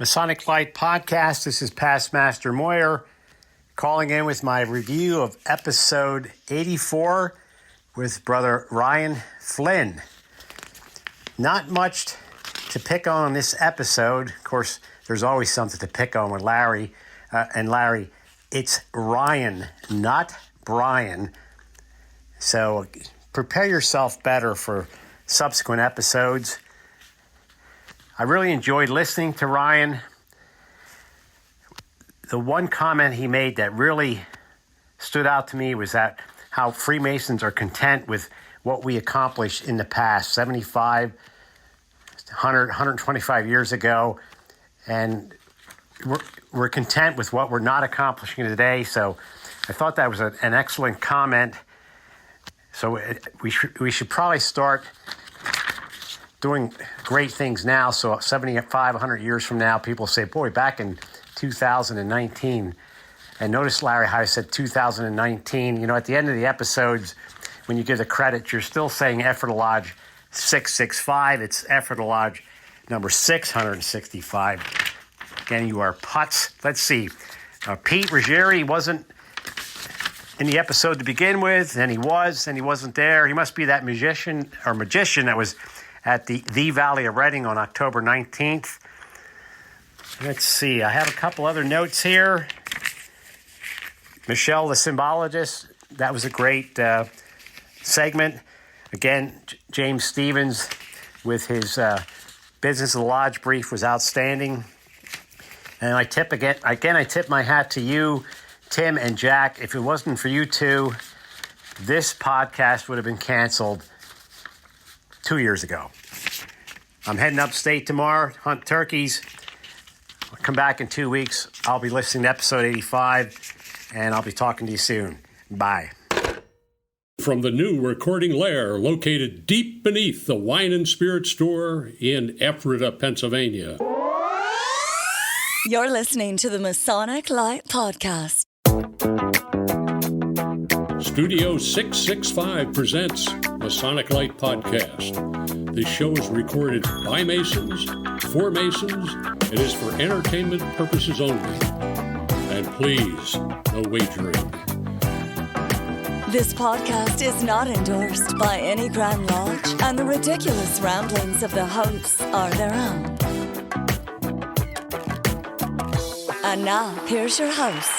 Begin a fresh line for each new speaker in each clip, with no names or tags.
Masonic Light Podcast. This is Past Master Moyer calling in with my review of episode 84 with Brother Ryan Flynn. Not much to pick on this episode. Of course, there's always something to pick on with Larry. And Larry, it's Ryan, not Brian. So prepare yourself better for subsequent episodes. I really enjoyed listening to Ryan. The one comment he made that really stood out to me was that how Freemasons are content with what we accomplished in the past, 75, 100, 125 years ago, and we're content with what we're not accomplishing today. So I thought that was an excellent comment. So we should probably start doing great things now. So 75, 100 years from now, people say, boy, back in 2019. And notice, Larry, how I said 2019. You know, at the end of the episodes, when you give the credit, you're still saying Effort to Lodge 665. It's Effort to Lodge number 665. Again, you are putz. Let's see. Pete Ruggieri wasn't in the episode to begin with, and he wasn't there. He must be that magician that was at the Valley of Reading on October 19th. Let's see. I have a couple other notes here. Michelle, the symbologist, that was a great segment. Again, James Stevens with his Business of the Lodge brief was outstanding. And I tip my hat to you, Tim and Jack. If it wasn't for you two, this podcast would have been canceled 2 years ago. I'm heading upstate tomorrow, hunt turkeys. I'll come back in 2 weeks. I'll be listening to episode 85, and I'll be talking to you soon. Bye.
From the new recording lair located deep beneath the Wine and Spirit store in Ephrata, Pennsylvania.
You're listening to the Masonic Light Podcast.
Studio 665 presents Masonic Light Podcast. This show is recorded by Masons, for Masons, and is for entertainment purposes only. And please, no wagering.
This podcast is not endorsed by any Grand Lodge, and the ridiculous ramblings of the hosts are their own. And now, here's your host.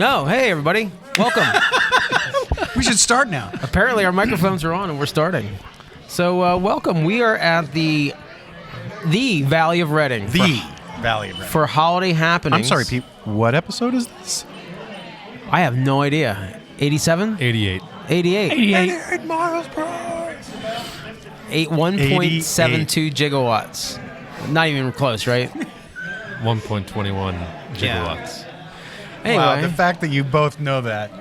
Oh, hey, everybody. Welcome.
We should start now.
Apparently, our microphones are on and we're starting. So, welcome. We are at the Valley of Reading.
Valley of Reading.
For holiday happenings.
I'm sorry, Pete. What episode is this?
I have no idea. 87?
88.
88.
88 miles per hour.
1.72 gigawatts. Not even close, right?
1.21 gigawatts.
Yeah. Anyway,
Wow, the fact that you both know that.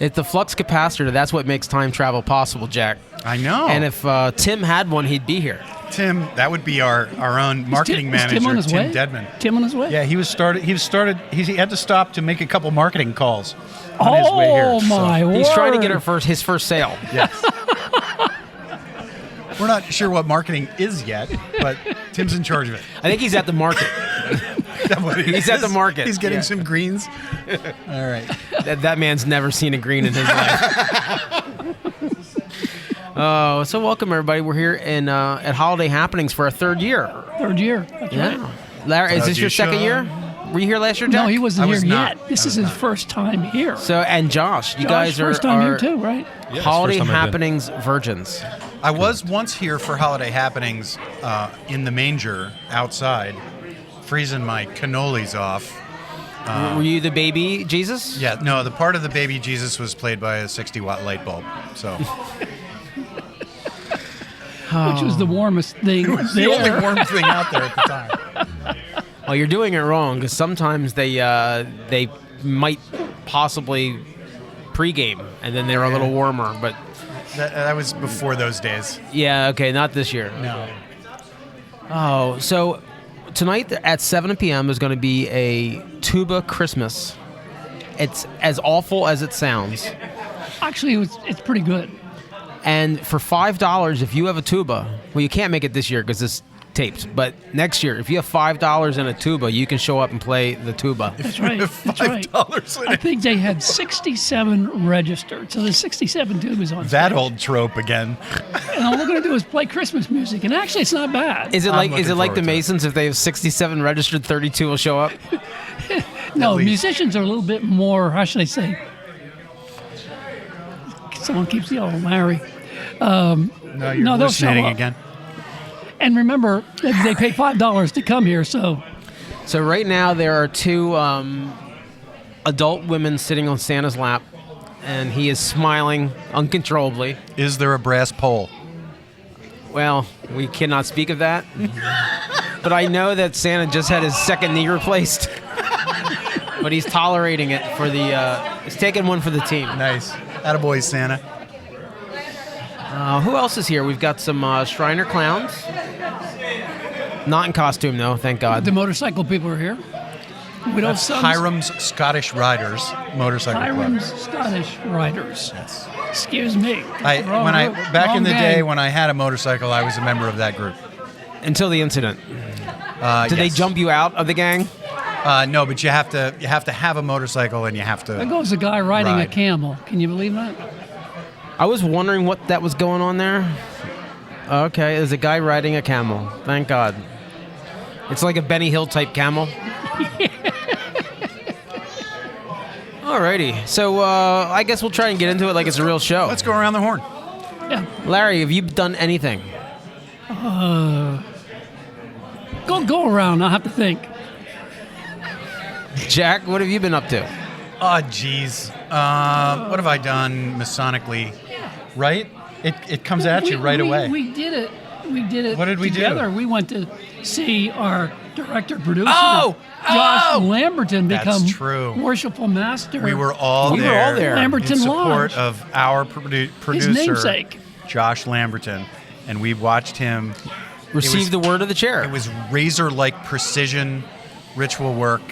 it's the flux capacitor. That's what makes time travel possible, Jack.
I know.
And if Tim had one, he'd be here.
Tim, that would be our own marketing manager,
Tim on his way?
Dedman.
Tim on his way?
Yeah, he had to stop to make a couple marketing calls on his way here.
Oh, my word.
He's trying to get his first sale.
Yes. We're not sure what marketing is yet, but Tim's in charge of it.
I think he's at the market. He's at the market.
He's getting some greens. All right.
That man's never seen a green in his life. So welcome, everybody. We're here at Holiday Happenings for our third year.
Third year. That's right.
Larry, is this your second year? Were you here last year, Jack?
No, he wasn't here
not.
yet. This is his first time here.
So, and Josh, you guys
first time here too, right?
Yes,
Holiday
first time I've been.
Happenings virgins.
I was once here for holiday happenings in the manger outside, freezing my cannolis off.
Were you the baby Jesus?
Yeah, no, the part of the baby Jesus was played by a 60-watt light bulb. So
Which was the warmest thing
it was the only warm thing out there at the time.
Well, you're doing it wrong because sometimes they might possibly pregame and then they're a little warmer, but
That was before those days.
yeah, okay, not this year.
No.
Oh, so tonight at 7 p.m. is going to be a tuba Christmas. It's as awful as it sounds.
Actually, it's pretty good.
And for $5, if you have a tuba, well, you can't make it this year because it's taped. But next year, if you have $5 and a tuba, you can show up and play the tuba.
That's right. That's right.
$5
I think they had 67 registered. So there's 67 tubas on
That
stage.
old trope again.
And all we're going to do is play Christmas music. And actually, it's not bad.
Is it
I'm
like
looking
the
forward to it.
Masons? If they have 67 registered, 32 will show up.
No,
least.
musicians are a little bit more, how should I say? Someone keeps yelling, Larry.
No, you're
No, they'll show
hallucinating
up.
again.
And remember, they paid $5 to come here, so
So right now there are two adult women sitting on Santa's lap, and he is smiling uncontrollably.
Is there a brass pole?
Well, we cannot speak of that. But I know that Santa just had his second knee replaced. But he's tolerating it for the. He's taking one for the team.
Nice. Attaboy, Santa.
Who else is here? We've got some Shriner clowns. Not in costume, though, thank God.
the motorcycle people are here. Widow
That's
Sons,
Hiram's Scottish Riders motorcycle
Hiram's
club.
Scottish Riders. Excuse me.
Back in the day when I had a motorcycle, I was a member of that group.
Until the incident. Did they jump you out of the gang?
No, but you have to have a motorcycle and you have
There
to.
goes a guy riding a
Ride.
camel. Can you believe that?
I was wondering what that was going on there. Okay, there's a guy riding a camel. Thank God. It's like a Benny Hill type camel. Alrighty, so I guess we'll try and get into it like it's a real show.
Let's go around the horn.
Yeah.
Larry, have you done anything?
Go around. I'll have to think.
Jack, what have you been up to?
Oh, geez. What have I done Masonically? Right? It comes at you right away.
We did it. We did it.
What did we do?
together. We went to see our director producer,
Oh!
Josh
Oh!
Lamberton,
That's
become
true.
worshipful master.
We were all
We were
there.
all there.
Lamberton
in support
Lodge.
of our producer,
namesake.
Josh Lamberton, and we watched him.
Receive the word of the chair.
It was razor-like precision ritual work.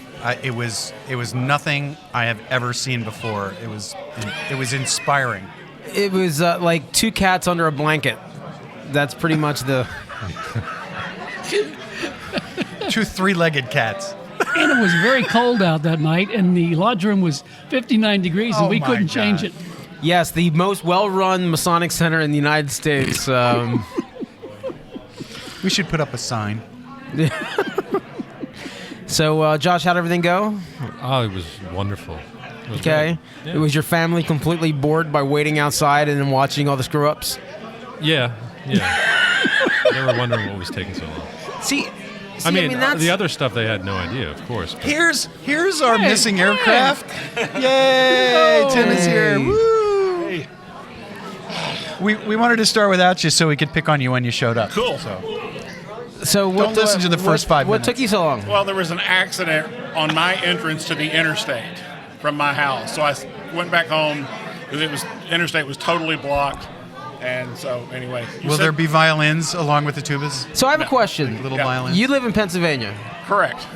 It was nothing I have ever seen before. It was inspiring.
It was like two cats under a blanket. That's pretty much the...
Two three-legged cats.
And it was very cold out that night, and the lodge room was 59 degrees, and
Oh
we
my
couldn't change
God.
it.
Yes, the most well-run Masonic Center in the United States.
We should put up a sign.
So, Josh, how'd everything go?
Oh, it was wonderful. It was
Okay.
great.
Was your family completely bored by waiting outside and then watching all the screw-ups?
Yeah. They were wondering what was taking so long.
See,
I mean,
that's...
the other stuff they had no idea, of course. But
Here's our
Hey,
missing
hey.
aircraft. Yay! Tim is here. Woo! We wanted to start without you so we could pick on you when you showed up.
Cool.
So what,
Don't listen to the first 5
What
minutes.
took you so long?
Well, there was an accident on my entrance to the interstate from my house. So I went back home because interstate was totally blocked. And so, anyway.
Will there be violins along with the tubas?
So I have a question.
Little
Yeah.
violins?
You live in Pennsylvania.
Correct.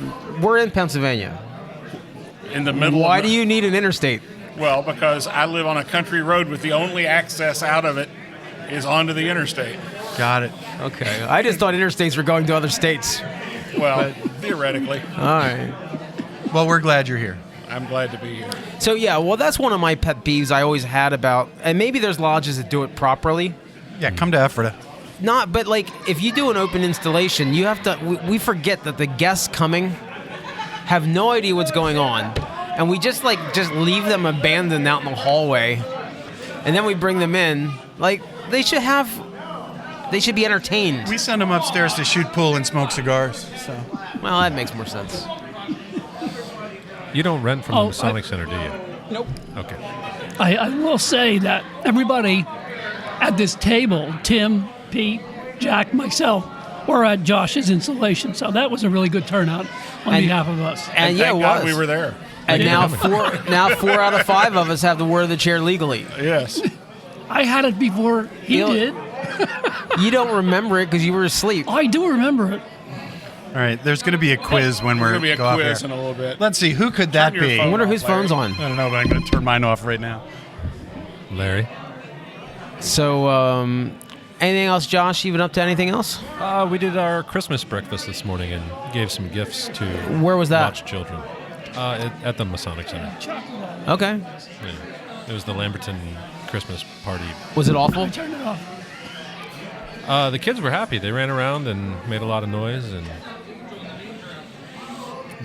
We're in Pennsylvania.
In the middle
Why
of
do you need an interstate?
Well, because I live on a country road with the only access out of it is onto the interstate.
Got it.
Okay. I just thought interstates were going to other states.
Well, theoretically,
All right.
Well, we're glad you're here.
I'm glad to be here.
So, yeah, well, that's one of my pet peeves I always had about, and maybe there's lodges that do it properly.
Yeah, come to Ephrata.
Not, but like, if you do an open installation, you have to, we forget that the guests coming have no idea what's going on. And we just leave them abandoned out in the hallway. And then we bring them in. Like, they should be entertained.
We send them upstairs to shoot pool and smoke cigars. So
Well, that makes more sense.
you don't rent from
Oh,
the Masonic Center, do you?
Nope.
Okay.
I will say that everybody at this table, Tim, Pete, Jack, myself, were at Josh's installation. So that was a really good turnout on
And-
behalf of us.
And yeah, it
Thank God
was.
we were there.
And
Yeah.
now four out of 5 of us have the word of the chair legally.
Yes.
I had it before he
You know-
did.
You don't remember it because you were asleep.
I do remember it.
all right, there's going to be a quiz when we're
There's going to be
go
a
off
quiz
here.
in a little bit.
Let's see, who could that
Turn your
be?
I
phone
wonder
off,
whose
Larry.
phone's on.
I don't know, but I'm going to turn mine off right now.
Larry.
So, anything else, Josh? You been up to anything else?
We did our Christmas breakfast this morning and gave some gifts to
Where was that?
watch children. At the Masonic Center.
Okay.
Yeah. It was the Lamberton Christmas party.
Was it awful?
Turn it off.
The kids were happy. They ran around and made a lot of noise. And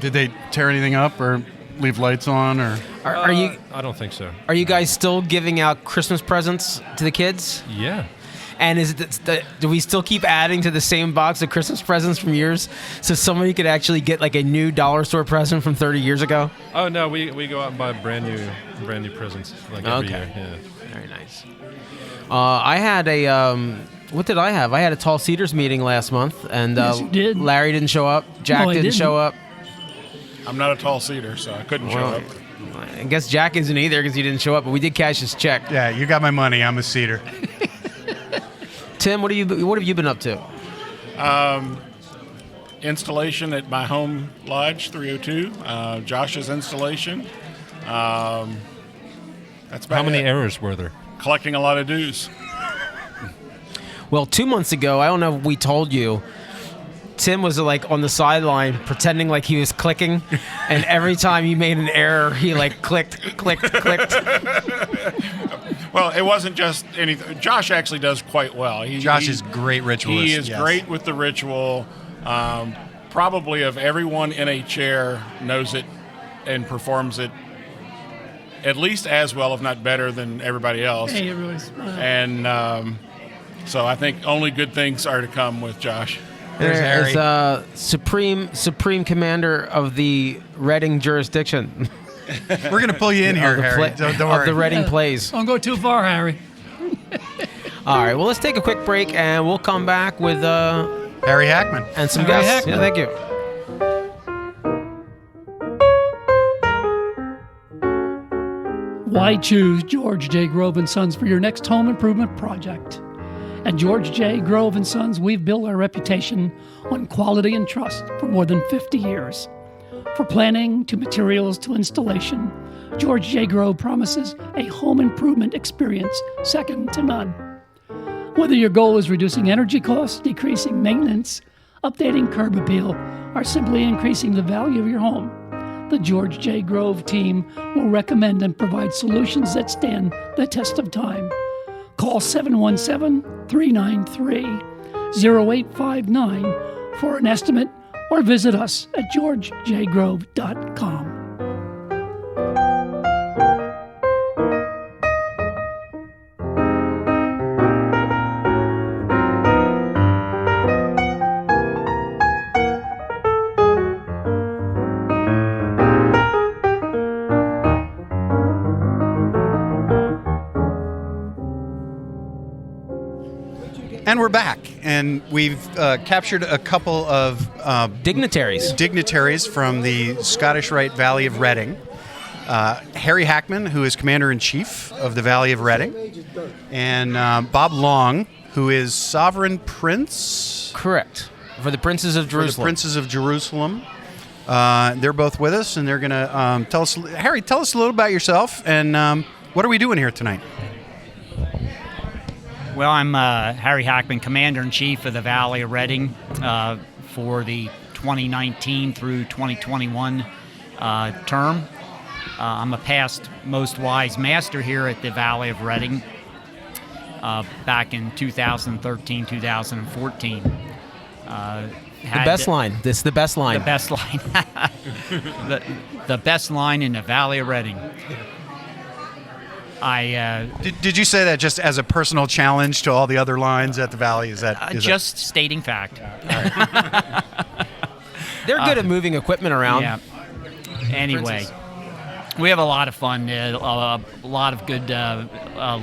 Did they tear anything up or leave lights on? Or
Are you
I don't think so.
Are you guys still giving out Christmas presents to the kids?
Yeah.
And do we still keep adding to the same box of Christmas presents from years, so somebody could actually get like a new dollar store present from 30 years ago?
Oh no, we go out and buy brand new presents like every year. Yeah.
Very nice. I had a what did I have? I had a Tall Cedars meeting last month, and
Yes, you did.
Larry didn't show up. Jack
No, I
didn't
didn't.
show up.
I'm not a tall cedar, so I couldn't show up.
I guess Jack isn't either because he didn't show up. But we did cash his check.
Yeah, you got my money. I'm a cedar.
Tim, what have you been up to?
Installation at my home lodge, 302. Josh's installation. That's about
How many
it.
errors were there?
Collecting a lot of dues.
Well, 2 months ago, I don't know if we told you, Tim was like on the sideline pretending like he was clicking, and every time you made an error, he like clicked.
Well, it wasn't just anything. Josh actually does quite well.
Josh is great ritualist.
He is
yes.
great with the ritual. Probably of everyone in a chair knows it and performs it at least as well, if not better, than everybody else.
Hey, everybody smile.
And so I think only good things are to come with Josh.
There's Harry.
As supreme commander of the Reading jurisdiction.
We're going to pull you in here,
Of the
Harry.
pla-
Don't
of
worry.
the Reading plays.
Don't go too far, Harry.
All right, well, let's take a quick break, and we'll come back with
Harry Hackman.
and some
Harry
guests.
Hackman.
Yeah, thank you.
Why choose George J. Grove & Sons for your next home improvement project? At George J. Grove & Sons, we've built our reputation on quality and trust for more than 50 years. For planning to materials to installation, George J. Grove promises a home improvement experience second to none. Whether your goal is reducing energy costs, decreasing maintenance, updating curb appeal, or simply increasing the value of your home, the George J. Grove team will recommend and provide solutions that stand the test of time. Call 717-393-0859 for an estimate or visit us at georgejgrove.com.
And we're back, and we've captured a couple of
Dignitaries.
from the Scottish Rite Valley of Reading. Harry Hackman, who is Commander-in-Chief of the Valley of Reading, and Bob Long, who is Sovereign Prince
Correct. For the Princes of
for the
Jerusalem.
Princes of Jerusalem. They're both with us, and they're going to tell us. Harry, tell us a little about yourself, and what are we doing here tonight?
Well, I'm Harry Hackman, Commander-in-Chief of the Valley of Reading for the 2019 through 2021 term. I'm a past Most Wise Master here at the Valley of Reading back in 2013, 2014.
The best line. This is the best line.
The best line. the best line in the Valley of Reading.
Did you say that just as a personal challenge to all the other lines at the Valley? Is
just stating fact.
They're good at moving equipment around.
Yeah. Anyway, we have a lot of fun. A lot of good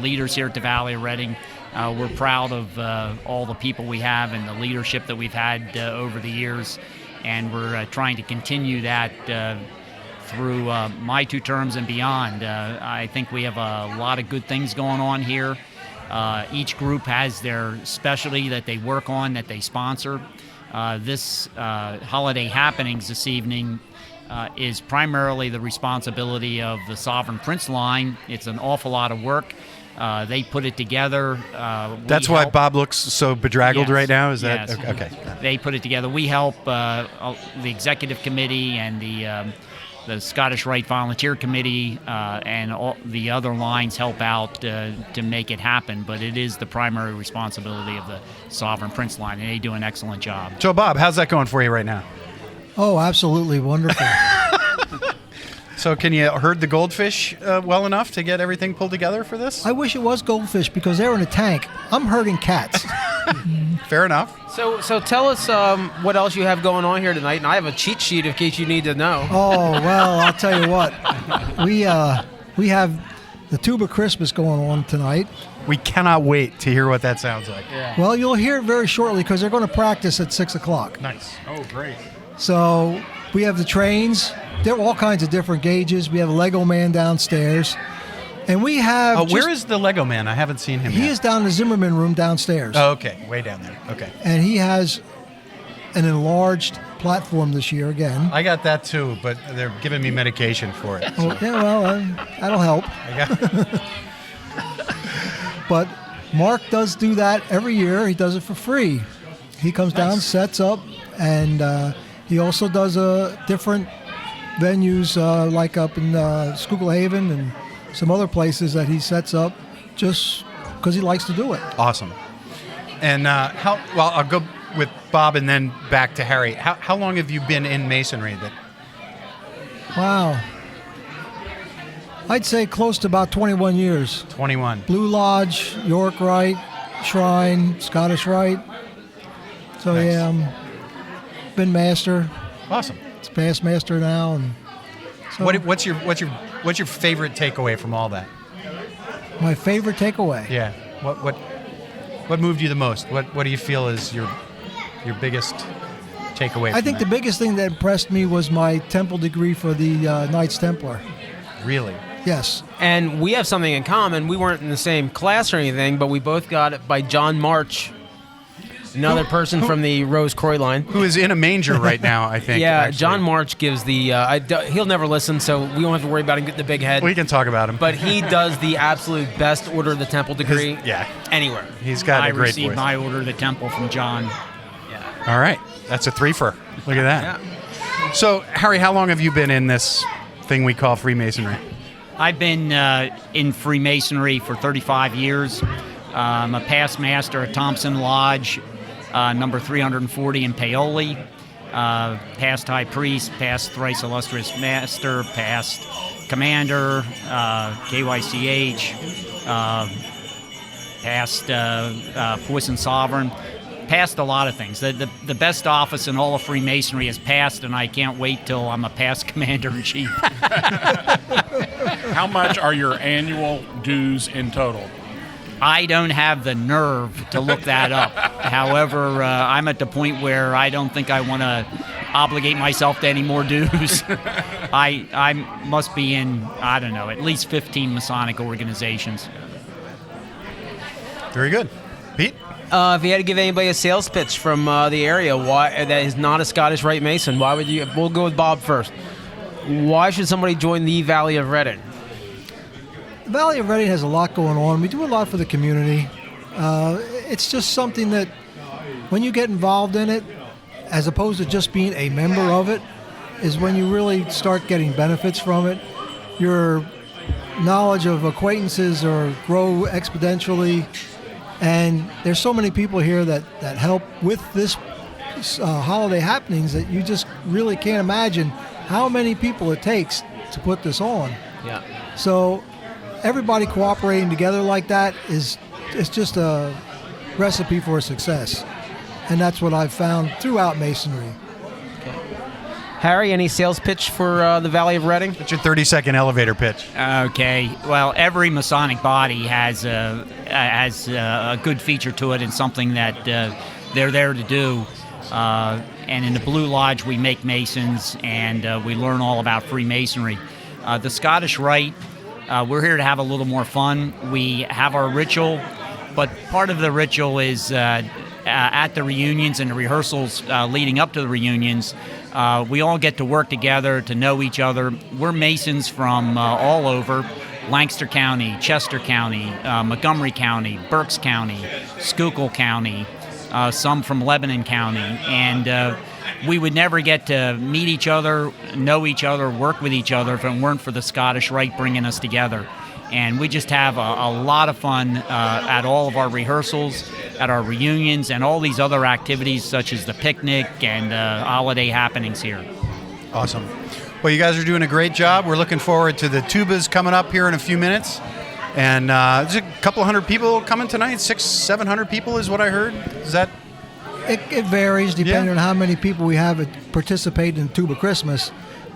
leaders here at the Valley of Reading. We're proud of all the people we have and the leadership that we've had over the years, and we're trying to continue that through my 2 terms and beyond. I think we have a lot of good things going on here. Each group has their specialty that they work on, that they sponsor. This holiday happenings this evening is primarily the responsibility of the Sovereign Prince line. It's an awful lot of work. They put it together.
That's why Bob looks so bedraggled right now? Is that
yes.
okay?
They put it together. We help the executive committee and the Scottish Rite Volunteer Committee and all the other lines help out to make it happen, but it is the primary responsibility of the Sovereign Prince line, and they do an excellent job.
So, Bob, how's that going for you right now?
Oh, absolutely wonderful.
So can you herd the goldfish well enough to get everything pulled together for this?
I wish it was goldfish because they're in a tank. I'm herding cats.
Fair enough.
So tell us what else you have going on here tonight, and I have a cheat sheet in case you need to know.
Oh, well, I'll tell you what. We have the Tuba Christmas going on tonight.
We cannot wait to hear what that sounds like.
Yeah.
Well, you'll hear it very shortly because they're going to practice at 6 o'clock.
Nice.
Oh, great.
So we have the trains. There are all kinds of different gauges. We have a Lego man downstairs. And we have...
where is the Lego man? I haven't seen him yet.
He is down in the Zimmerman room downstairs.
Oh, okay. Way down there. Okay.
And he has an enlarged platform this year again.
I got that too, but they're giving me medication for it. So.
That'll help. But Mark does do that every year. He does it for free. He comes down, sets up, and he also does different venues like up in Schuylkill Haven and some other places that he sets up just because he likes to do it.
Awesome. And I'll go with Bob and then back to Harry. How long have you been in Masonry?
Wow. I'd say close to about 21 years.
21.
Blue Lodge, York Rite, Shrine, Scottish Rite. So
nice.
yeah, been master.
Awesome.
It's past master now, and so
what's your favorite takeaway from all that?
My favorite takeaway.
Yeah. What moved you the most? What do you feel is your biggest takeaway?
I think the biggest thing that impressed me was my temple degree for the Knights Templar.
Really?
Yes.
And we have something in common. We weren't in the same class or anything, but we both got it by John March, another person from the Rose Croy line.
Who is in a manger right now, I think.
Yeah,
actually.
John March gives the... he'll never listen, so we won't have to worry about him getting the big head.
We can talk about him.
But he does the absolute best Order of the Temple degree anywhere.
He's got a great voice.
I received my Order of the Temple from John.
Yeah.
All right. That's a threefer. Look at that. Yeah. So, Harry, how long have you been in this thing we call Freemasonry?
I've been in Freemasonry for 35 years. I'm a past master at Thompson Lodge, number 340 in Paoli, past high priest, past thrice illustrious master, past commander, KYCH, past Poison Sovereign, past a lot of things. The best office in all of Freemasonry is past, and I can't wait till I'm a past commander-in-chief.
How much are your annual dues in total?
I don't have the nerve to look that up. However, I'm at the point where I don't think I want to obligate myself to any more dues. I must be in, I don't know, at least 15 Masonic organizations.
Very good. Pete?
If you had to give anybody a sales pitch from the area that is not a Scottish Rite Mason, why would you? We'll go with Bob first. Why should somebody join the Valley of Reading?
The Valley of Reading has a lot going on. We do a lot for the community. It's just something that when you get involved in it, as opposed to just being a member of it, is when you really start getting benefits from it. Your knowledge of acquaintances grow exponentially. And there's so many people here that help with this holiday happenings that you just really can't imagine how many people it takes to put this on.
Yeah.
So everybody cooperating together like that it's just a recipe for success. And that's what I've found throughout Masonry.
Harry, any sales pitch for the Valley of Reading?
It's your 30-second elevator pitch.
Okay. Well, every Masonic body has a good feature to it and something that they're there to do. And in the Blue Lodge, we make Masons, and we learn all about Freemasonry. The Scottish Rite, we're here to have a little more fun. We have our ritual, but part of the ritual is at the reunions and the rehearsals leading up to the reunions, we all get to work together, to know each other. We're Masons from all over. Lancaster County, Chester County, Montgomery County, Berks County, Schuylkill County, some from Lebanon County, and we would never get to meet each other, know each other, work with each other if it weren't for the Scottish Rite bringing us together. And we just have a lot of fun at all of our rehearsals, at our reunions, and all these other activities such as the picnic and holiday happenings here.
Awesome. Well, you guys are doing a great job. We're looking forward to the tubas coming up here in a few minutes. And there's a couple hundred people coming tonight. 600-700 people is what I heard. Is that?
It varies depending on how many people we have participate in Tuba Christmas.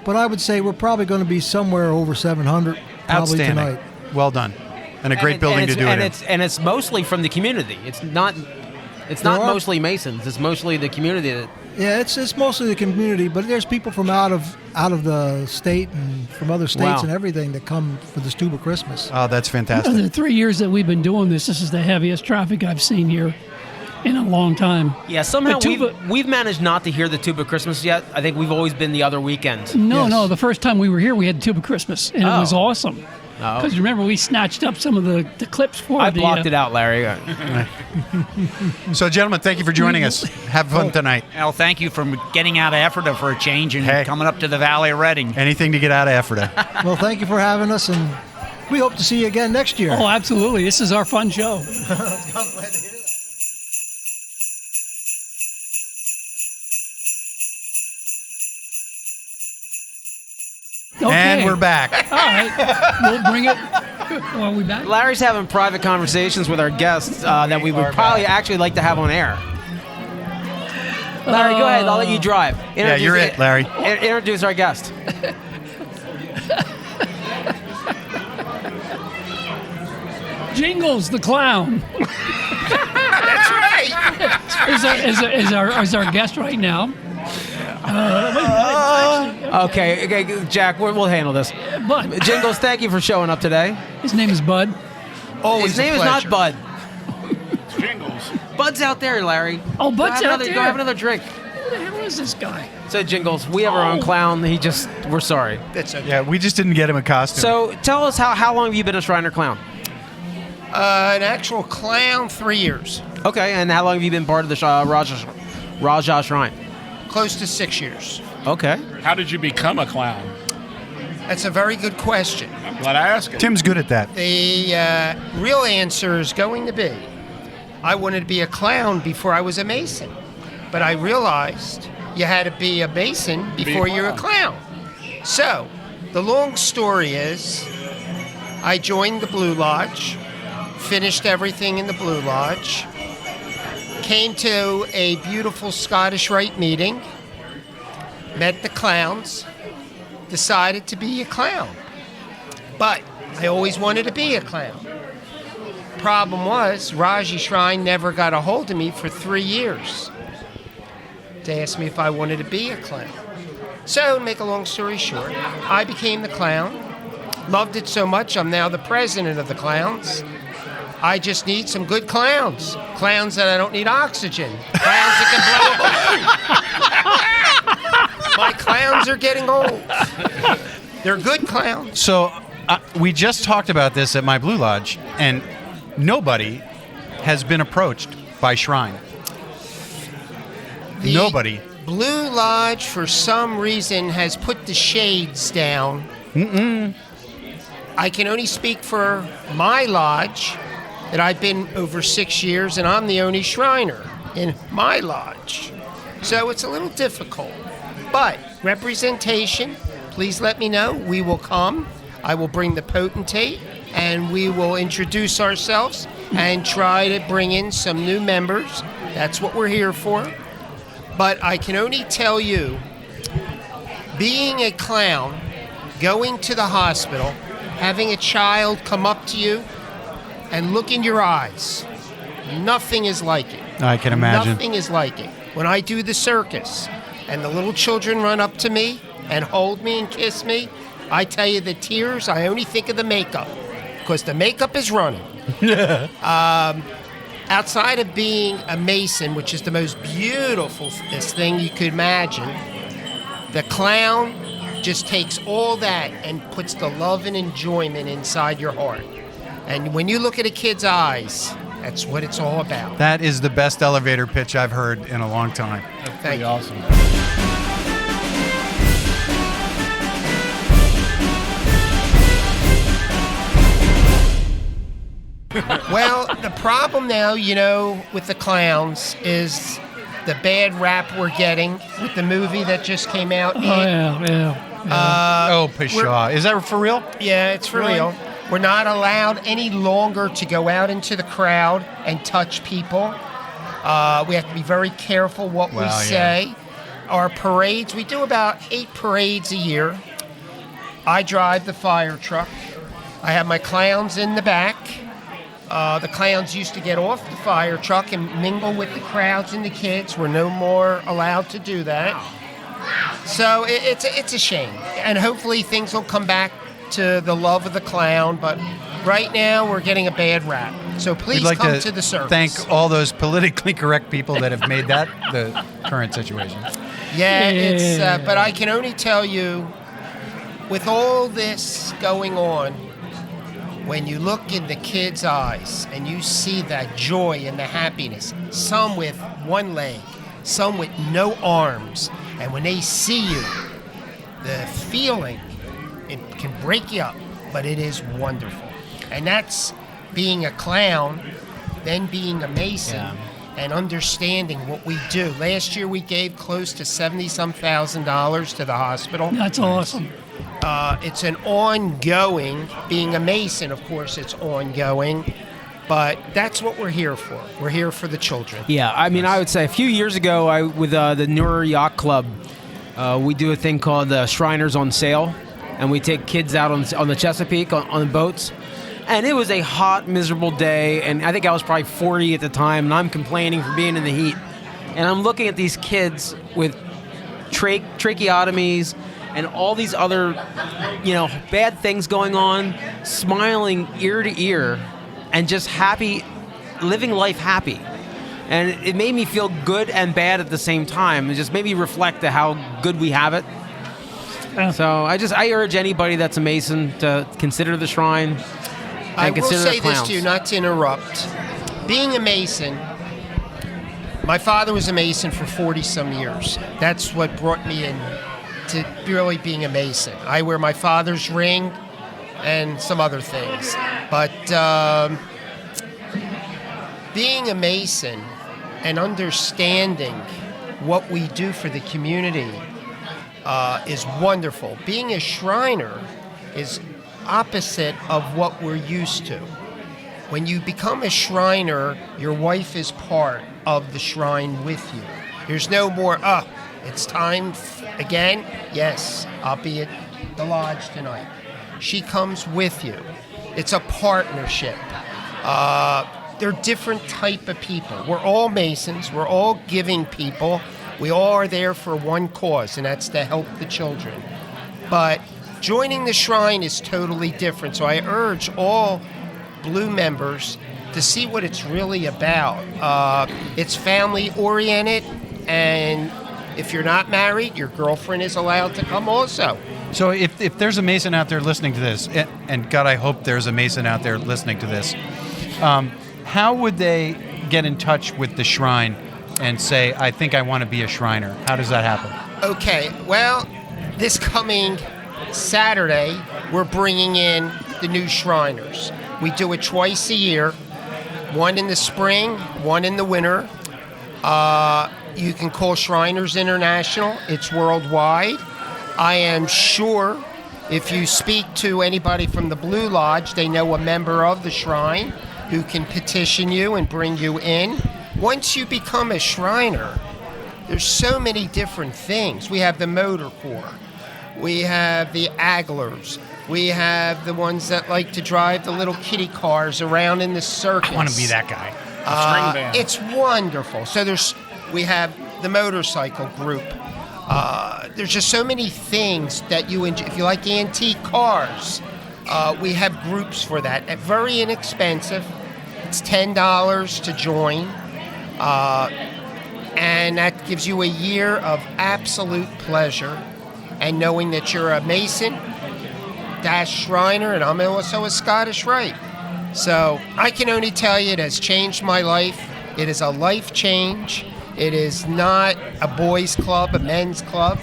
But I would say we're probably going to be somewhere over 700 probably tonight.
Well done. And a great building to do it in.
And it's mostly from the community. It's not mostly Masons. It's mostly the community that.
Yeah, it's mostly the community, but there's people from out of the state and from other states and everything that come for the Tuba Christmas.
Oh, that's fantastic.
The 3 years that we've been doing this is the heaviest traffic I've seen here in a long time.
Yeah, somehow we've managed not to hear the Tuba Christmas yet. I think we've always been the other weekend.
No, the first time we were here, we had Tuba Christmas, and it was awesome.
Oh.
Because remember, we snatched up some of the clips for
I blocked it out, Larry.
So, gentlemen, thank you for joining us. Have fun tonight.
Well, thank you for getting out of Ephrata for a change and coming up to the Valley of Reading.
Anything to get out of Ephrata.
Well, thank you for having us, and we hope to see you again next year.
Oh, absolutely. This is our fun show.
I'm glad to hear that.
Okay.
And we're back.
All right. We'll bring it. Are we back?
Larry's having private conversations with our guests that we would probably actually like to have on air. Larry, go ahead. I'll let you drive.
Yeah, you're it, Larry.
Introduce our guest.
Jingles the Clown.
That's right.
is our guest right now.
Okay, Jack, we'll handle this.
Bud.
Jingles, thank you for showing up today.
His name is Bud.
His name is not Bud.
It's Jingles.
Bud's out there, Larry.
Oh, Bud's out there.
Go have another drink.
Who the hell is this guy?
So, Jingles, we have our own clown. We're sorry.
That's okay.
Yeah, we just didn't get him a costume.
So, tell us how long have you been a Shriner clown?
An actual clown, 3 years.
Okay, and how long have you been part of the Raja Shrine?
Close to 6 years.
Okay.
How did you become a clown?
That's a very good question.
I'm glad I asked it.
Tim's good at that.
The real answer is going to be, I wanted to be a clown before I was a Mason. But I realized you had to be a Mason before you're a clown. So, the long story is, I joined the Blue Lodge, finished everything in the Blue Lodge, came to a beautiful Scottish Rite meeting, met the clowns, decided to be a clown. But I always wanted to be a clown. Problem was, Raji Shrine never got a hold of me for 3 years to ask me if I wanted to be a clown. So, to make a long story short, I became the clown, loved it so much, I'm now the president of the clowns. I just need some good clowns. Clowns that I don't need oxygen. Clowns that can blow. My clowns are getting old. They're good clowns.
So we just talked about this at my Blue Lodge, and nobody has been approached by Shrine. Nobody.
Blue Lodge, for some reason, has put the shades down. I can only speak for my lodge, that I've been over 6 years, and I'm the only Shriner in my lodge. So it's a little difficult. But representation, please let me know. We will come. I will bring the potentate, and we will introduce ourselves and try to bring in some new members. That's what we're here for. But I can only tell you, being a clown, going to the hospital, having a child come up to you and look in your eyes, nothing is like it.
I can imagine.
Nothing is like it. When I do the circus and the little children run up to me and hold me and kiss me, I tell you the tears, I only think of the makeup because the makeup is running. Outside of being a Mason, which is the most beautiful thing you could imagine, the clown just takes all that and puts the love and enjoyment inside your heart. And when you look at a kid's eyes, that's what it's all about.
That is the best elevator pitch I've heard in a long time.
That's pretty awesome.
Well, the problem now, with the clowns is the bad rap we're getting with the movie that just came out.
Pshaw. Is that for real?
Yeah, it's for real. We're not allowed any longer to go out into the crowd and touch people. We have to be very careful what we say. Our parades, we do about 8 parades a year. I drive the fire truck. I have my clowns in the back. The clowns used to get off the fire truck and mingle with the crowds and the kids. We're no more allowed to do that. So it's a shame. And hopefully things will come back to the love of the clown. But right now we're getting a bad rap. So please come to the circus.
Thank all those politically correct people that have made that the current situation.
Yeah, but I can only tell you, with all this going on, when you look in the kids' eyes and you see that joy and the happiness, some with one leg, some with no arms, and when they see you, the feeling, it can break you up, but it is wonderful. And that's being a clown, then being a Mason, and understanding what we do. Last year we gave close to $70-some thousand to the hospital.
That's awesome.
It's an ongoing, being a Mason, of course, it's ongoing, but that's what we're here for. We're here for the children.
Yeah, I mean, I would say a few years ago, with the Newer Yacht Club, we do a thing called Shriners on Sale, and we take kids out on the Chesapeake on the boats. And it was a hot, miserable day, and I think I was probably 40 at the time, and I'm complaining for being in the heat. And I'm looking at these kids with tracheotomies and all these other, bad things going on, smiling ear to ear, and just happy, living life happy. And it made me feel good and bad at the same time. It just made me reflect on how good we have it. So I urge anybody that's a Mason to consider the shrine.
I will say this to you, not to interrupt. Being a Mason, my father was a Mason for 40-some years. That's what brought me in to really being a Mason. I wear my father's ring and some other things. But being a Mason and understanding what we do for the community is wonderful. Being a Shriner is opposite of what we're used to. When you become a Shriner, your wife is part of the shrine with you. There's no more, it's time again? Yes, I'll be at the lodge tonight. She comes with you. It's a partnership. They're different type of people. We're all Masons. We're all giving people. We all are there for one cause, and that's to help the children. But joining the shrine is totally different. So I urge all Blue members to see what it's really about. It's family-oriented, and if you're not married, your girlfriend is allowed to come also.
So if there's a Mason out there listening to this, and God, I hope there's a Mason out there listening to this, how would they get in touch with the shrine and say, I think I want to be a Shriner? How does that happen?
Okay, well, this coming Saturday, we're bringing in the new Shriners. We do it twice a year, one in the spring, one in the winter. You can call Shriners International. It's worldwide. I am sure if you speak to anybody from the Blue Lodge, they know a member of the shrine who can petition you and bring you in. Once you become a Shriner, there's so many different things. We have the Motor Corps. We have the Aglers. We have the ones that like to drive the little kiddie cars around in the circus.
I want to be that guy.
String band.
It's wonderful. So we have the motorcycle group. There's just so many things that you enjoy. If you like antique cars, we have groups for that. Very inexpensive. It's $10 to join. And that gives you a year of absolute pleasure. and knowing that you're a Mason, Shriner, and I'm also a Scottish Rite. So I can only tell you it has changed my life. It is a life change. It is not a boys' club, a men's club.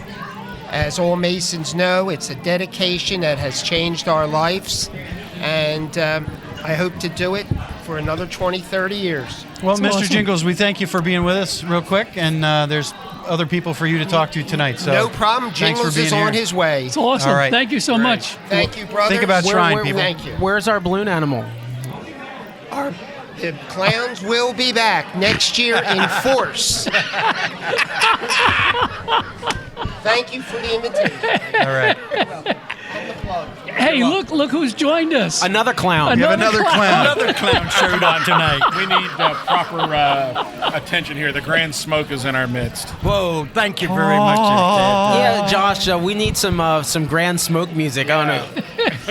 As all Masons know, it's a dedication that has changed our lives. And I hope to do it for another 20, 30 years.
Well,
That's
Mr.
awesome.
Jingles, we thank you for being with us real quick, and there's other people for you to talk to tonight. So
No problem.
thanks for
Jingles
being
is
here.
on his way.
It's awesome.
All right.
Thank you so much.
Thank you, brother.
Think about Shrine, people.
Thank you.
Where's our balloon animal?
The clowns will be back next year in force. Thank you for the invitation.
All right.
Hey, look who's joined us.
Another clown.
We have another clown.
Another clown showed up tonight.
We need proper attention here. The Grand Smoke is in our midst.
Whoa, thank you very much.
Yeah, Josh, we need some Grand Smoke music. I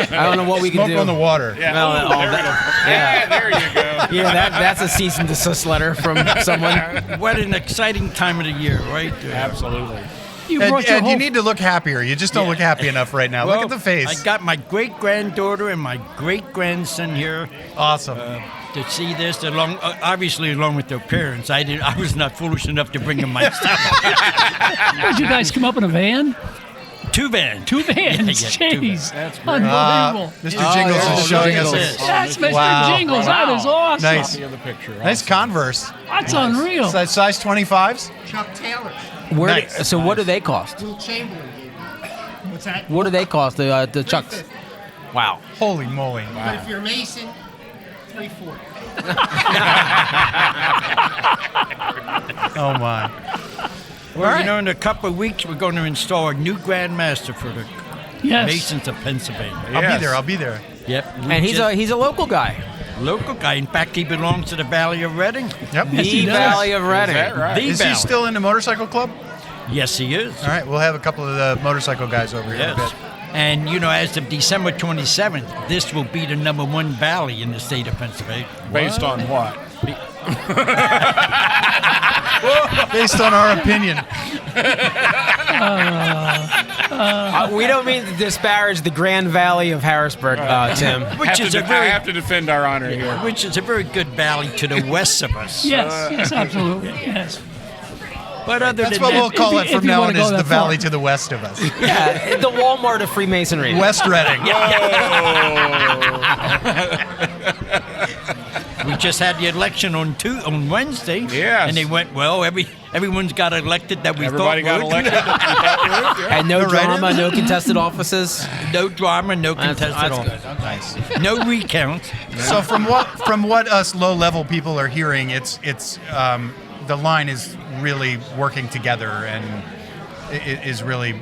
don't know what we can
Smoke
do.
on the water.
Yeah,
Well,
ooh,
all
there we go.
yeah.
Yeah, there you go.
Yeah, that's a cease and desist letter from someone.
What an exciting time of the year, right?
Absolutely.
You brought your
Ed,
whole
you need to look happier. You just don't look happy enough right now.
Well,
Look at the face.
I got my great-granddaughter and my great-grandson here
Awesome.
to see this, obviously along with their parents. I was not foolish enough to bring them myself.
Did you guys come up in a van?
Two vans.
Two vans.
Yeah, two
Jeez.
That's great.
Unbelievable.
Mr. Jingles is showing us.
That's Mr.
Wow.
Jingles. That is awesome.
Nice.
Copy of the picture.
Nice Converse.
That's unreal.
Size 25s?
Chuck Taylor.
Nice.
So what do they cost?
Will Chamberlain gave me. What's that?
What do they cost? The Chucks. Wow.
Holy moly.
But if you're Mason, $340.
Oh, my.
Well, you know, in a couple of weeks, we're going to install a new Grand Master for the
Yes.
Masons of Pennsylvania.
I'll be there.
Yep.
And he's a local guy.
Local guy. In fact, he belongs to the Valley of Reading.
Yep.
Yes, he
The
does.
Valley of Reading.
Is that right?
The
Is
Valley.
he still in the motorcycle club?
Yes, he is.
All right, we'll have a couple of the motorcycle guys over here in a
Yes.
bit.
And, you know, as of December 27th, this will be the #1 valley in the state of Pennsylvania.
Based on what?
Based on our opinion.
We don't mean to disparage the Grand Valley of Harrisburg, Tim.
Which is a
I
very,
have to defend our honor here.
which is a very good valley to the west of us.
Yes, absolutely. Yes.
But other
That's
than
what
that,
we'll call it
if
from
you
now
wanna
on,
go
is the
that far.
valley to the west of us.
Yeah, the Walmart of Freemasonry.
West Reading.
we just had the election on Wednesday.
Yes.
And they went, well, everyone's got elected that we
Everybody
thought
got
would.
elected.
And no
The write-ins?
drama, no contested offices.
No drama, no
That's
contested
good.
office.
Nice.
No recounts.
So from what us low-level people are hearing, it's the line is really working together and it is really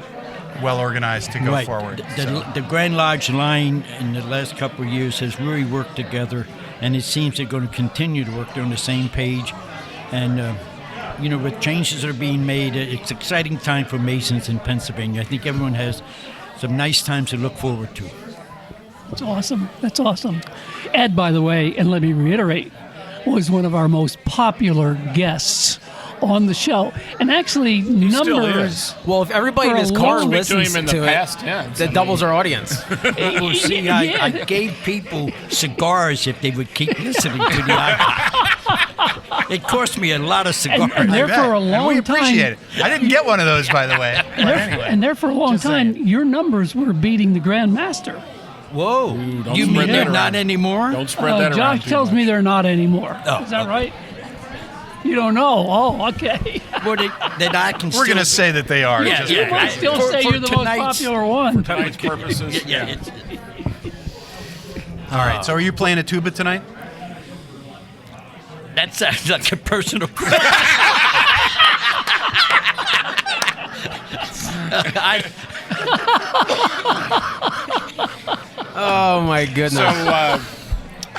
well organized to go
Right.
forward.
The Grand Lodge line in the last couple of years has really worked together, and it seems they're going to continue to work. They're on the same page. And, you know, with changes that are being made, it's an exciting time for Masons in Pennsylvania. I think everyone has some nice times to look forward to.
That's awesome. That's awesome. Ed, by the way, and let me reiterate, was one of our most popular guests on the show. And actually,
still
numbers.
is.
Well, if everybody in
For
his
a
car
long-
listens
Speak to him in
to
the
it,
past tense.
that doubles our audience.
Well, see, I gave people cigars if they would keep listening to the podcast. It cost me a lot of cigars.
And there for a
And
long
we
time.
appreciate it. I didn't get one of those, by the way. But anyway.
And there for a long
Just
time,
saying.
your numbers were beating the Grand Master.
Whoa.
don't
You
spread
mean
that
they're
around.
not anymore?
Don't spread that around.
Josh
too
tells
much.
me they're not anymore.
Oh,
Is that
okay.
right? You don't know. Oh, okay.
Well, that I can
We're
still...
going to say that they are.
Yeah,
just
yeah.
You might still say
For
you're the most
tonight's-
popular one.
Tonight's purposes.
Yeah, it's,
All right. So are you playing a tuba tonight?
that sounds like a personal question.
Oh my
So
goodness.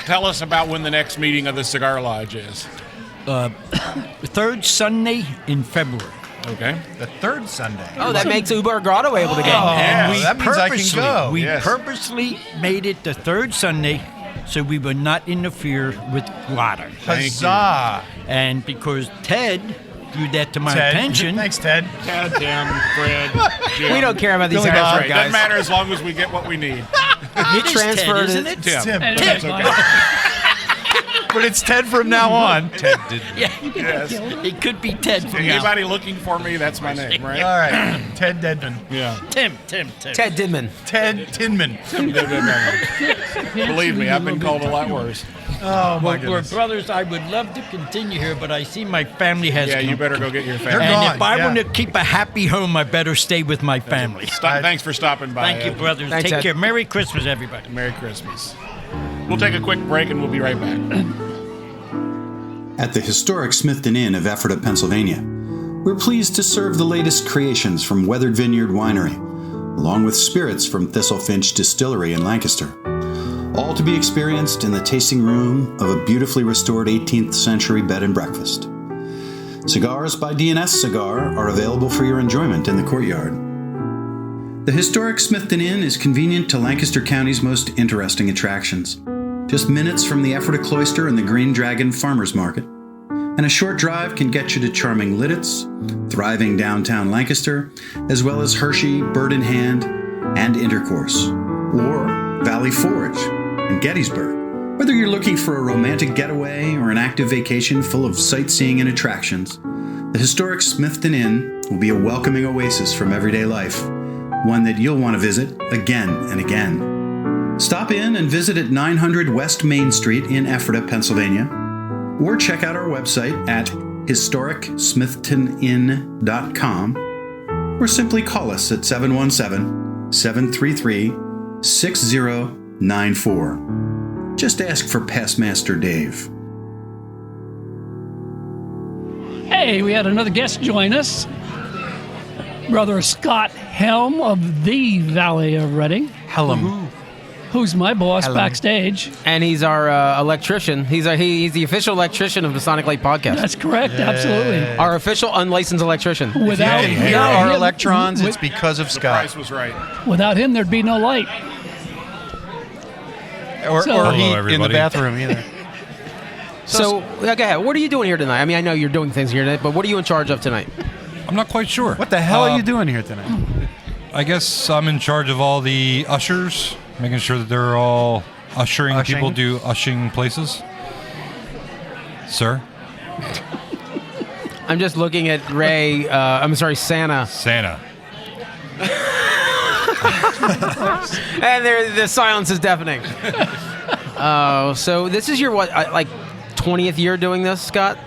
tell us about when the next meeting of the Cigar Lodge is.
Third Sunday in February.
Okay.
The third Sunday.
Oh, that makes Uber Grotto able to get.
Yeah.
that means I can
purposely-
go.
We
Yes.
purposely made it the third Sunday so we would not interfere with water.
Huzzah.
And because Ted drew that to my
Ted.
attention.
Thanks, Ted.
Ted, Tim, Fred, Jim.
We don't care about these
That's
Harrisburg
right.
guys.
Doesn't matter as long as we get what we need.
You transferred
isn't it?
Tim.
Tim.
That's okay.
But it's Ted from now on.
Ted did.
Yeah,
Yes.
it could be Ted from now.
Anybody looking for me, that's my name, right?
All right. Ted Dedman.
Yeah.
Tim.
Ted Didman.
Ted Tinman.
Believe me, I've been called a lot worse.
Oh, my
Well,
goodness.
brothers, I would love to continue here, but I see my family has
Yeah, you
come.
better go get your
They're
family.
And
gone,
if I
yeah.
want to keep a happy home, I better stay with my family.
Thanks for stopping by.
Thank you,
Ed.
brothers.
Thanks,
Take
Ed.
care. Merry Christmas, everybody.
Merry Christmas. We'll take a quick break and we'll be right back.
At the Historic Smithton Inn of Ephrata, Pennsylvania, we're pleased to serve the latest creations from Weathered Vineyard Winery, along with spirits from Thistlefinch Distillery in Lancaster, all to be experienced in the tasting room of a beautifully restored 18th century bed and breakfast. Cigars by D&S Cigar are available for your enjoyment in the courtyard. The Historic Smithton Inn is convenient to Lancaster County's most interesting attractions. Just minutes from the Ephrata Cloister and the Green Dragon Farmers Market, and a short drive can get you to charming Lidditz, thriving downtown Lancaster, as well as Hershey, Bird in Hand, and Intercourse, or Valley Forge and Gettysburg. Whether you're looking for a romantic getaway or an active vacation full of sightseeing and attractions, the Historic Smithton Inn will be a welcoming oasis from everyday life, one that you'll want to visit again and again. Stop in and visit at 900 West Main Street in Ephrata, Pennsylvania, or check out our website at historicsmithtoninn.com, or simply call us at 717-733-6094. Just ask for Past Master Dave.
Hey, we had another guest join us. Brother Scott Helm of the Valley of Reading.
Helm.
Who's my boss
Hello.
backstage.
And he's our electrician. He's the official electrician of the Masonic Light Podcast.
That's correct, absolutely.
Our official unlicensed electrician.
Without
You can hear our electrons, it's because of Scott.
Price was right.
Without him, there'd be no light.
Or
Hello,
heat in the
everybody.
bathroom either.
So, go ahead. What are you doing here tonight? I mean, I know you're doing things here tonight, but what are you in charge of tonight?
I'm not quite sure.
What the hell are you doing here tonight?
I guess I'm in charge of all the ushers, making sure that they're all ushering people do ushing places. Sir?
I'm just looking at Ray. I'm sorry, Santa.
Santa.
And the silence is deafening. So this is your, what, like 20th year doing this, Scott?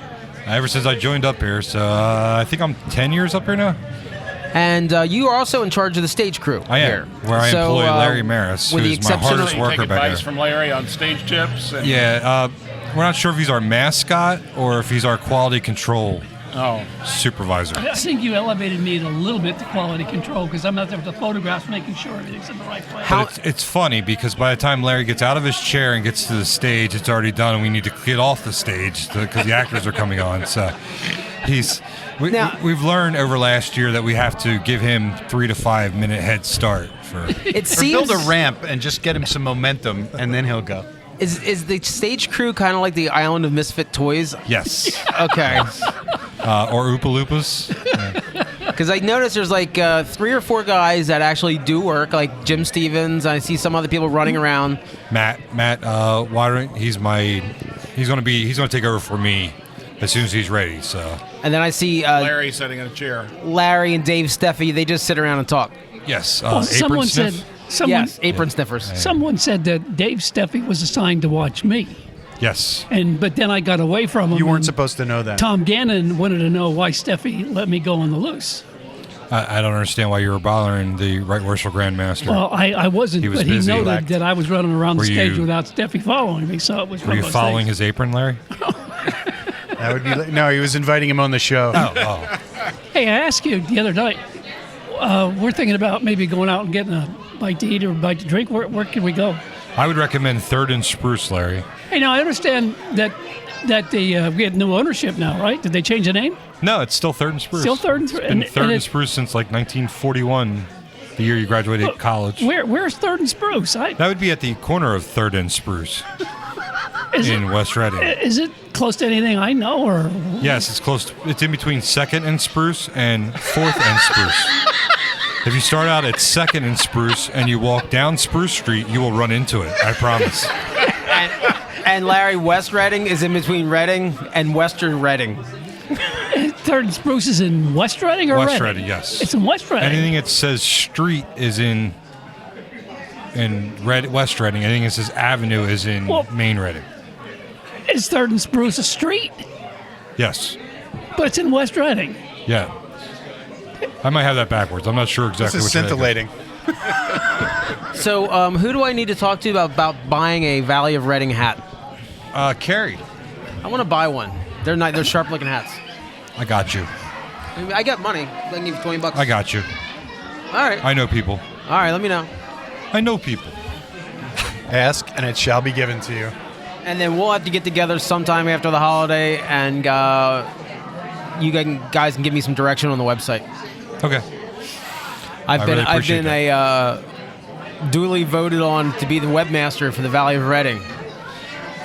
Ever since I joined up here, so I think I'm 10 years up here now.
And you are also in charge of the stage crew
I am,
here.
where I
So,
employ Larry Maris,
with the
who's my
exception of-
hardest
You
worker
take
back
advice
here.
from Larry on stage tips. And
Yeah, we're not sure if he's our mascot or if he's our quality control supervisor.
I think you elevated me a little bit to quality control because I'm out there with the photographs making sure everything's in the right place.
But it's funny because by the time Larry gets out of his chair and gets to the stage, it's already done, and we need to get off the stage because the actors are coming on. So we've learned over last year that we have to give him 3 to 5 minute head start for.
It
Or
seems
build a ramp and just get him some momentum, and then he'll go.
Is the stage crew kind of like the Island of Misfit Toys?
Yes.
Okay.
Or Oopa Loopas.
Because I noticed there's like 3 or 4 guys that actually do work, like Jim Stevens. I see some other people running around.
Matt Watering. He's gonna take over for me as soon as he's ready. So.
And then I see
Larry sitting in a chair.
Larry and Dave Steffi. They just sit around and talk.
Yes.
Someone
Apron
said.
sniff.
Yes, apron sniffers.
Someone said that Dave Steffi was assigned to watch me.
Yes.
But then I got away from him.
You weren't
and
supposed to know that.
Tom Gannon wanted to know why Steffi let me go on the loose.
I don't understand why you were bothering the Right Worshipful Grand Master.
Well, I wasn't,
He was
but he
busy.
noted that I was running around the
Were
stage
you-
without Steffi following me, so it was
Were
one
you
of those
following
things.
his apron, Larry?
That would be no. He was inviting him on the show.
Oh.
Hey, I asked you the other night, we're thinking about maybe going out and getting a bite to eat or a bite to drink. Where can we go?
I would recommend Third and Spruce, Larry.
Hey, now I understand that we had new ownership now, right? Did they change the name?
No, it's still Third and Spruce.
Still Third and Spruce.
It's been
And-
Third
and
and
it-
Spruce since like 1941, the year you graduated college.
Where's Third and Spruce?
That would be at the corner of Third and Spruce
Is
in West Reading.
Is it close to anything I know, or
Yes, it's close. It's in between 2nd and Spruce and 4th and Spruce. If you start out at 2nd and Spruce and you walk down Spruce Street, you will run into it. I promise.
And Larry, West Reading is in between Reading and Western Reading.
3rd and Spruce is in West Reading or
West
Reading?
Reading, yes.
It's in West Reading.
Anything that says street is in West Reading. Anything that says avenue is in Main Reading.
Is 3rd and Spruce a street?
Yes.
But it's in West Reading.
Yeah. I might have that backwards. I'm not sure exactly
This is
which way
scintillating.
So, who do I need to talk to about buying a Valley of Reading hat?
Carrie.
I want to buy one. They're nice. They're sharp-looking hats.
I got you.
I got money. I can give you $20.
I got you.
All right.
I know people.
All right. Let me know.
I know people.
Ask, and it shall be given to you.
And then we'll have to get together sometime after the holiday, and you guys can give me some direction on the website.
Okay.
I've been a duly voted on to be the webmaster for the Valley of Reading.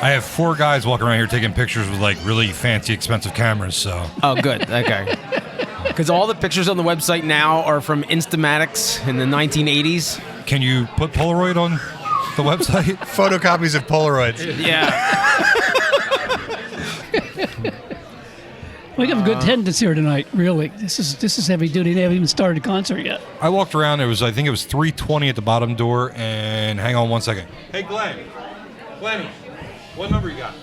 I have 4 guys walking around here taking pictures with like really fancy, expensive cameras. So.
Oh, good. Okay. Because all the pictures on the website now are from Instamatics in the 1980s.
Can you put Polaroid on the website?
Photocopies of Polaroids.
Yeah.
We have a good attendance here tonight. Really, this is heavy duty. They haven't even started the concert yet.
I walked around. I think it was 3:20 at the bottom door. And hang on one second. Hey, Glenn. Glenny, what number you got?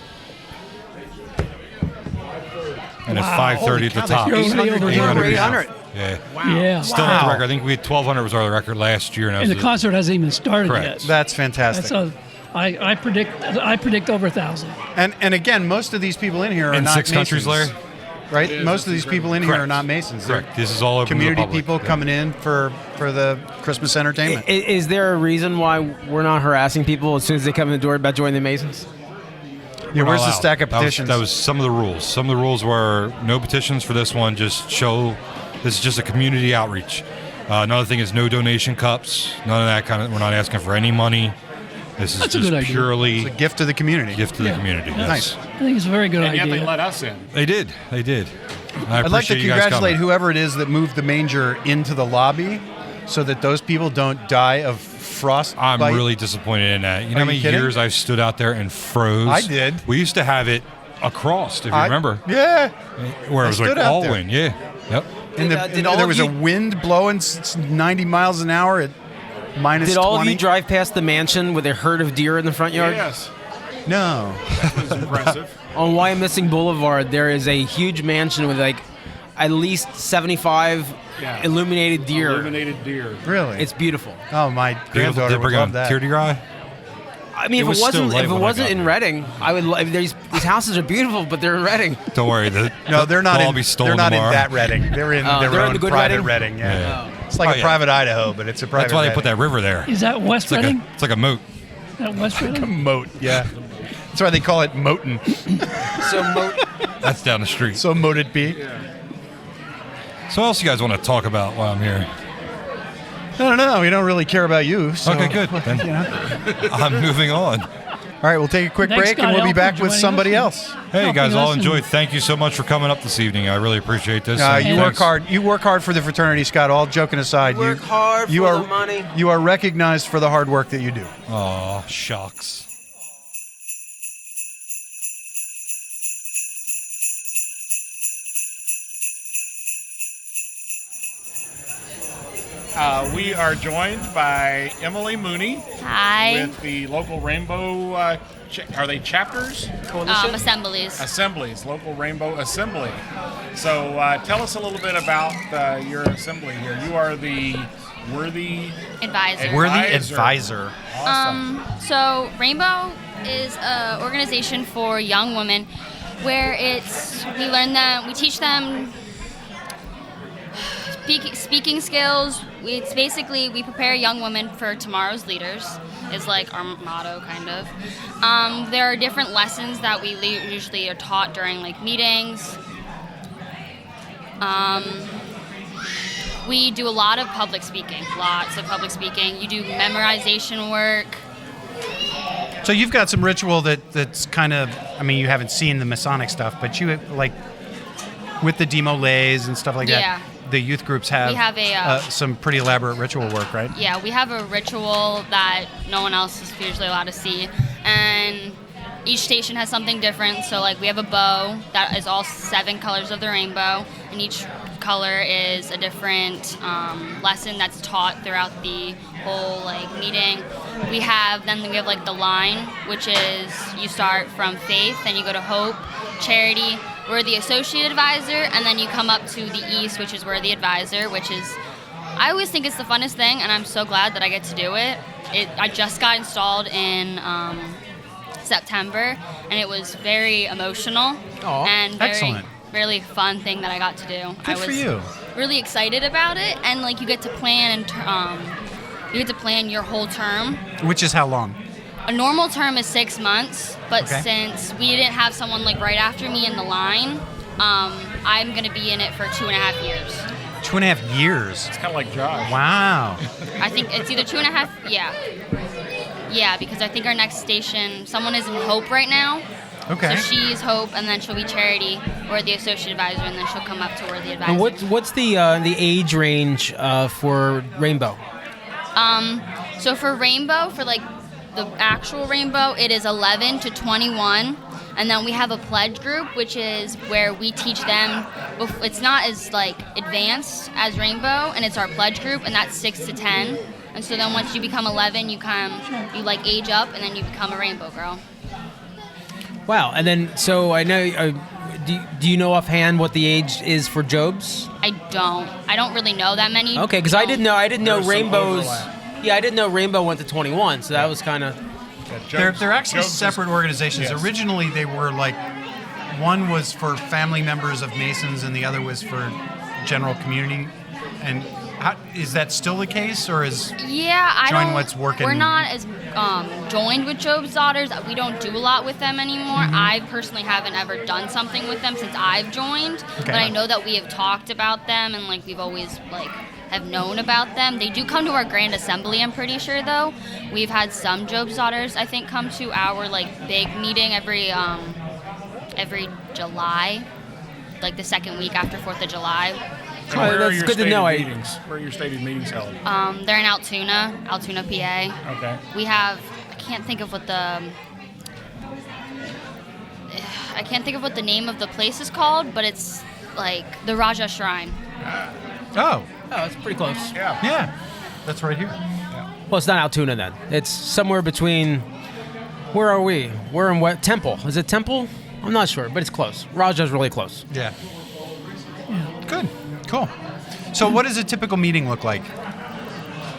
And it's 5:30 at the top.
You're already over
800.
Yeah.
Wow. Yeah.
Still at the record. I think we had 1,200 was our record last year.
And the concert hasn't even started
Correct.
yet.
That's fantastic.
I predict over 1,000.
And again, most of these people in here are
in
not
6
Masons,
countries, Larry?
right? Most of these people in here are not Masons.
Correct.
They're
This is all open to the
community
public.
people coming in for the Christmas entertainment.
Is there a reason why we're not harassing people as soon as they come in the door about joining the Masons?
Yeah, where's the
allowed.
stack of petitions?
That was some of the rules. Some of the rules were no petitions for this one. Just show this is just a community outreach. Another thing is no donation cups. None of that kind of. We're not asking for any money. This is
That's a good
just
idea.
purely
It's a gift to the community.
gift to the community. Yes.
Nice.
I think it's a very good
And
idea.
yet they let us in.
They did. They did.
I'd like to
appreciate you guys
congratulate
coming.
whoever it is that moved the manger into the lobby so that those people don't die of frostbite.
I'm really disappointed in that. You know how many
kidding?
years I've stood out there and froze?
I did.
We used to have it across, if you remember.
Yeah.
Where it
I
was like
stood out
all
there.
wind. Yeah. Yep.
And there was a wind blowing 90 miles an hour at minus 20.
Did all of you drive past the mansion with a herd of deer in the front yard?
Yes.
No.
That was impressive.
On Wyomissing Boulevard, there is a huge mansion with like at least 75 illuminated deer.
Illuminated deer.
Really?
It's beautiful.
Oh, my granddaughter
Did it
would
bring
love
a
that.
tear to your eye?
I mean,
It was
if
still
it
light when I
wasn't
got
in
there.
Reading, I would. These houses are beautiful, but they're in Reading.
Don't worry.
No, they're not.
They'll all
In,
be stolen
they're not
tomorrow.
in that Reading. They're in their
they're in
own
the good
private
Reading?
Reading. Yeah.
Yeah.
It's like
Oh,
a
yeah.
private Idaho, but it's a private.
That's why they put
Reading.
that river there.
Is that West
It's like
Reading?
it's like a moat.
That West
A
Reading?
moat. Yeah. That's why they call it moatin.
So
That's down the street.
So moated be.
So what else you guys want to talk about while I'm here?
No. We don't really care about you. So,
Okay, good. Then I'm moving on.
All right, we'll take a quick
Thanks,
break and
Scott
we'll be
L, for
back with
joining
somebody
us.
else.
Hey, you guys
Helping
all
us and-
enjoyed. Thank you so much for coming up this evening. I really appreciate this. and
You work
thanks.
hard. You work hard for the fraternity, Scott. All joking aside,
Work hard
you
for
are
the money.
You are recognized for the hard work that you do.
Aw, shucks.
We are joined by Emily Mooney.
Hi.
With the local Rainbow, are they chapters?
Assemblies.
Assemblies, local Rainbow Assembly. So tell us a little bit about your assembly here. You are the Worthy
Advisor.
Worthy advisor.
Awesome.
So Rainbow is an organization for young women where we teach them speaking skills. It's basically we prepare young women for tomorrow's leaders is like our motto kind of. There are different lessons that we usually are taught during like meetings. We do a lot of public speaking, lots of public speaking. You do memorization work,
So you've got some ritual that's kind of, I mean, you haven't seen the Masonic stuff, but you like with the demolays and stuff like that. The youth groups have,
we have
some pretty elaborate ritual work, right?
Yeah, we have a ritual that no one else is usually allowed to see, and each station has something different. So like we have a bow that is all 7 colors of the rainbow, and each color is a different lesson that's taught throughout the whole like meeting. We have like the line, which is you start from faith, then you go to hope, charity. We're the associate advisor, and then you come up to the east, which is we're the advisor, which is, I always think it's the funnest thing, and I'm so glad that I get to do it. I just got installed in September, and it was very emotional and very, really fun thing that I got to do.
Good for you.
Really excited about it, and like you get to plan your whole term.
Which is how long?
A normal term is 6 months, but since we didn't have someone like right after me in the line, I'm going to be in it for 2.5 years.
2.5 years?
It's kind of like Josh.
Wow.
I think it's either 2.5, yeah, because I think our next station, someone is in Hope right now.
Okay.
So she's Hope, and then she'll be Charity, or the associate advisor, and then she'll come up to where the advisor.
And what's the age range for Rainbow?
So for Rainbow, for like the actual Rainbow, it is 11 to 21, and then we have a pledge group, which is where we teach them. It's not as like advanced as Rainbow, and it's our pledge group, and that's 6 to 10. And so then once you become 11, you like age up, and then you become a Rainbow girl.
Wow. And then so I know. Do you know offhand what the age is for Jobs?
I don't really know that many.
Okay, because I didn't know Rainbows.
overlap.
Yeah, I didn't know Rainbow went to 21, so that was kind of.
They're actually separate organizations. Yes. Originally, they were like, one was for family members of Masons, and the other was for general community. And is that still the case, or is join what's working?
We're not as joined with Job's Daughters. We don't do a lot with them anymore.
Mm-hmm.
I personally haven't ever done something with them since I've joined, but I know that we have talked about them, and like we've always like have known about them. They do come to our grand assembly, I'm pretty sure, though. We've had some Job's Daughters, I think, come to our like big meeting every July, like the second week after 4th of July.
So where are
that's
your
good to
stated
know.
meetings? Where are your stated meetings held?
They're in Altoona, PA.
Okay.
We have, I can't think of what the name of the place is called, but it's like the Raja Shrine.
Oh,
it's pretty close.
Yeah. That's right here.
Well, it's not Altoona then. It's somewhere between. Where are we? We're in what? Temple. Is it Temple? I'm not sure, but it's close. Raja's really close.
Yeah. Good. Cool. So what does a typical meeting look like?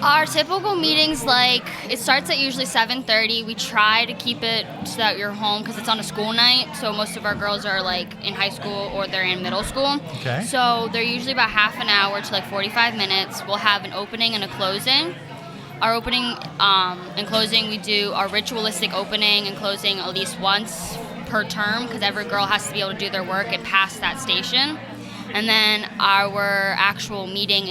Our typical meetings, like, it starts at usually 7:30. We try to keep it so that you're home because it's on a school night. So most of our girls are, like, in high school or they're in middle school.
Okay.
So they're usually about half an hour to, like, 45 minutes. We'll have an opening and a closing. Our opening and closing, we do our ritualistic opening and closing at least once per term because every girl has to be able to do their work and pass that station. And then our actual meeting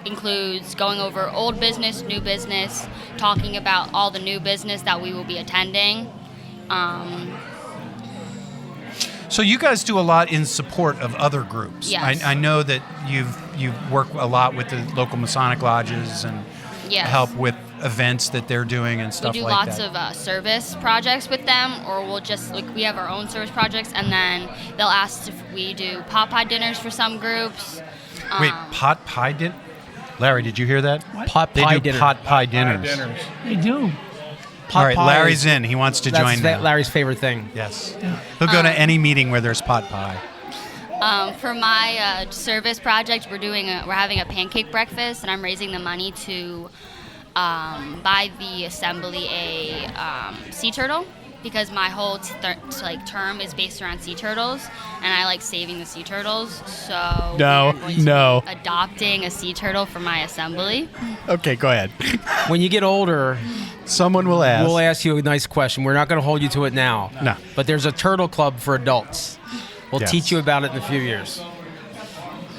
includes going over old business, new business, talking about all the new business that we will be attending.
So you guys do a lot in support of other groups.
Yes.
I know that you work a lot with the local Masonic lodges and help with events that they're doing and stuff like that.
We do lots of service projects with them, or we'll just, like, we have our own service projects, and then they'll ask if we do pot pie dinners for some groups.
Wait, pot pie dinner? Larry, did you hear that?
Pot pie
They do
dinner.
pot pie dinners.
They do.
All right,
pie
Larry's
is-
in. He wants to join now.
Larry's favorite thing.
Yes. He'll go to any meeting where there's pot pie.
For my service project, we're having a pancake breakfast, and I'm raising the money to buy the assembly a sea turtle because my whole term is based around sea turtles, and I like saving the sea turtles. So I'm going to be adopting a sea turtle for my assembly.
Okay, go ahead.
When you get older,
someone will ask.
We'll ask you a nice question. We're not going to hold you to it now.
No.
But there's a turtle club for adults. We'll
Yes.
teach you about it in a few years.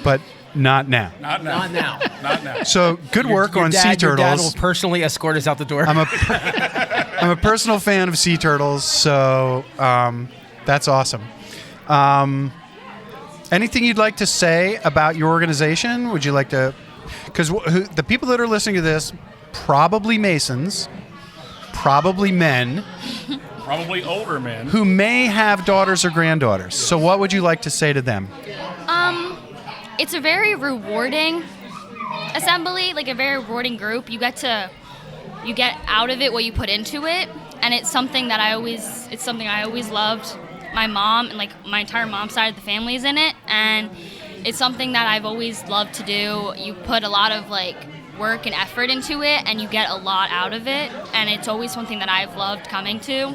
But Not now.
Not now.
Not now.
Not now.
So good work on sea
Your dad
turtles.
will personally escort us out the door.
I'm a personal fan of sea turtles, so that's awesome. Anything you'd like to say about your organization? Would you like to? Because the people that are listening to this, probably Masons, probably men,
probably older men,
who may have daughters or granddaughters. So what would you like to say to them?
It's a very rewarding assembly, like a very rewarding group. You get out of it what you put into it, and it's something I always loved. My mom and like my entire mom's side of the family is in it, and it's something that I've always loved to do. You put a lot of like work and effort into it, and you get a lot out of it, and it's always something that I've loved coming to,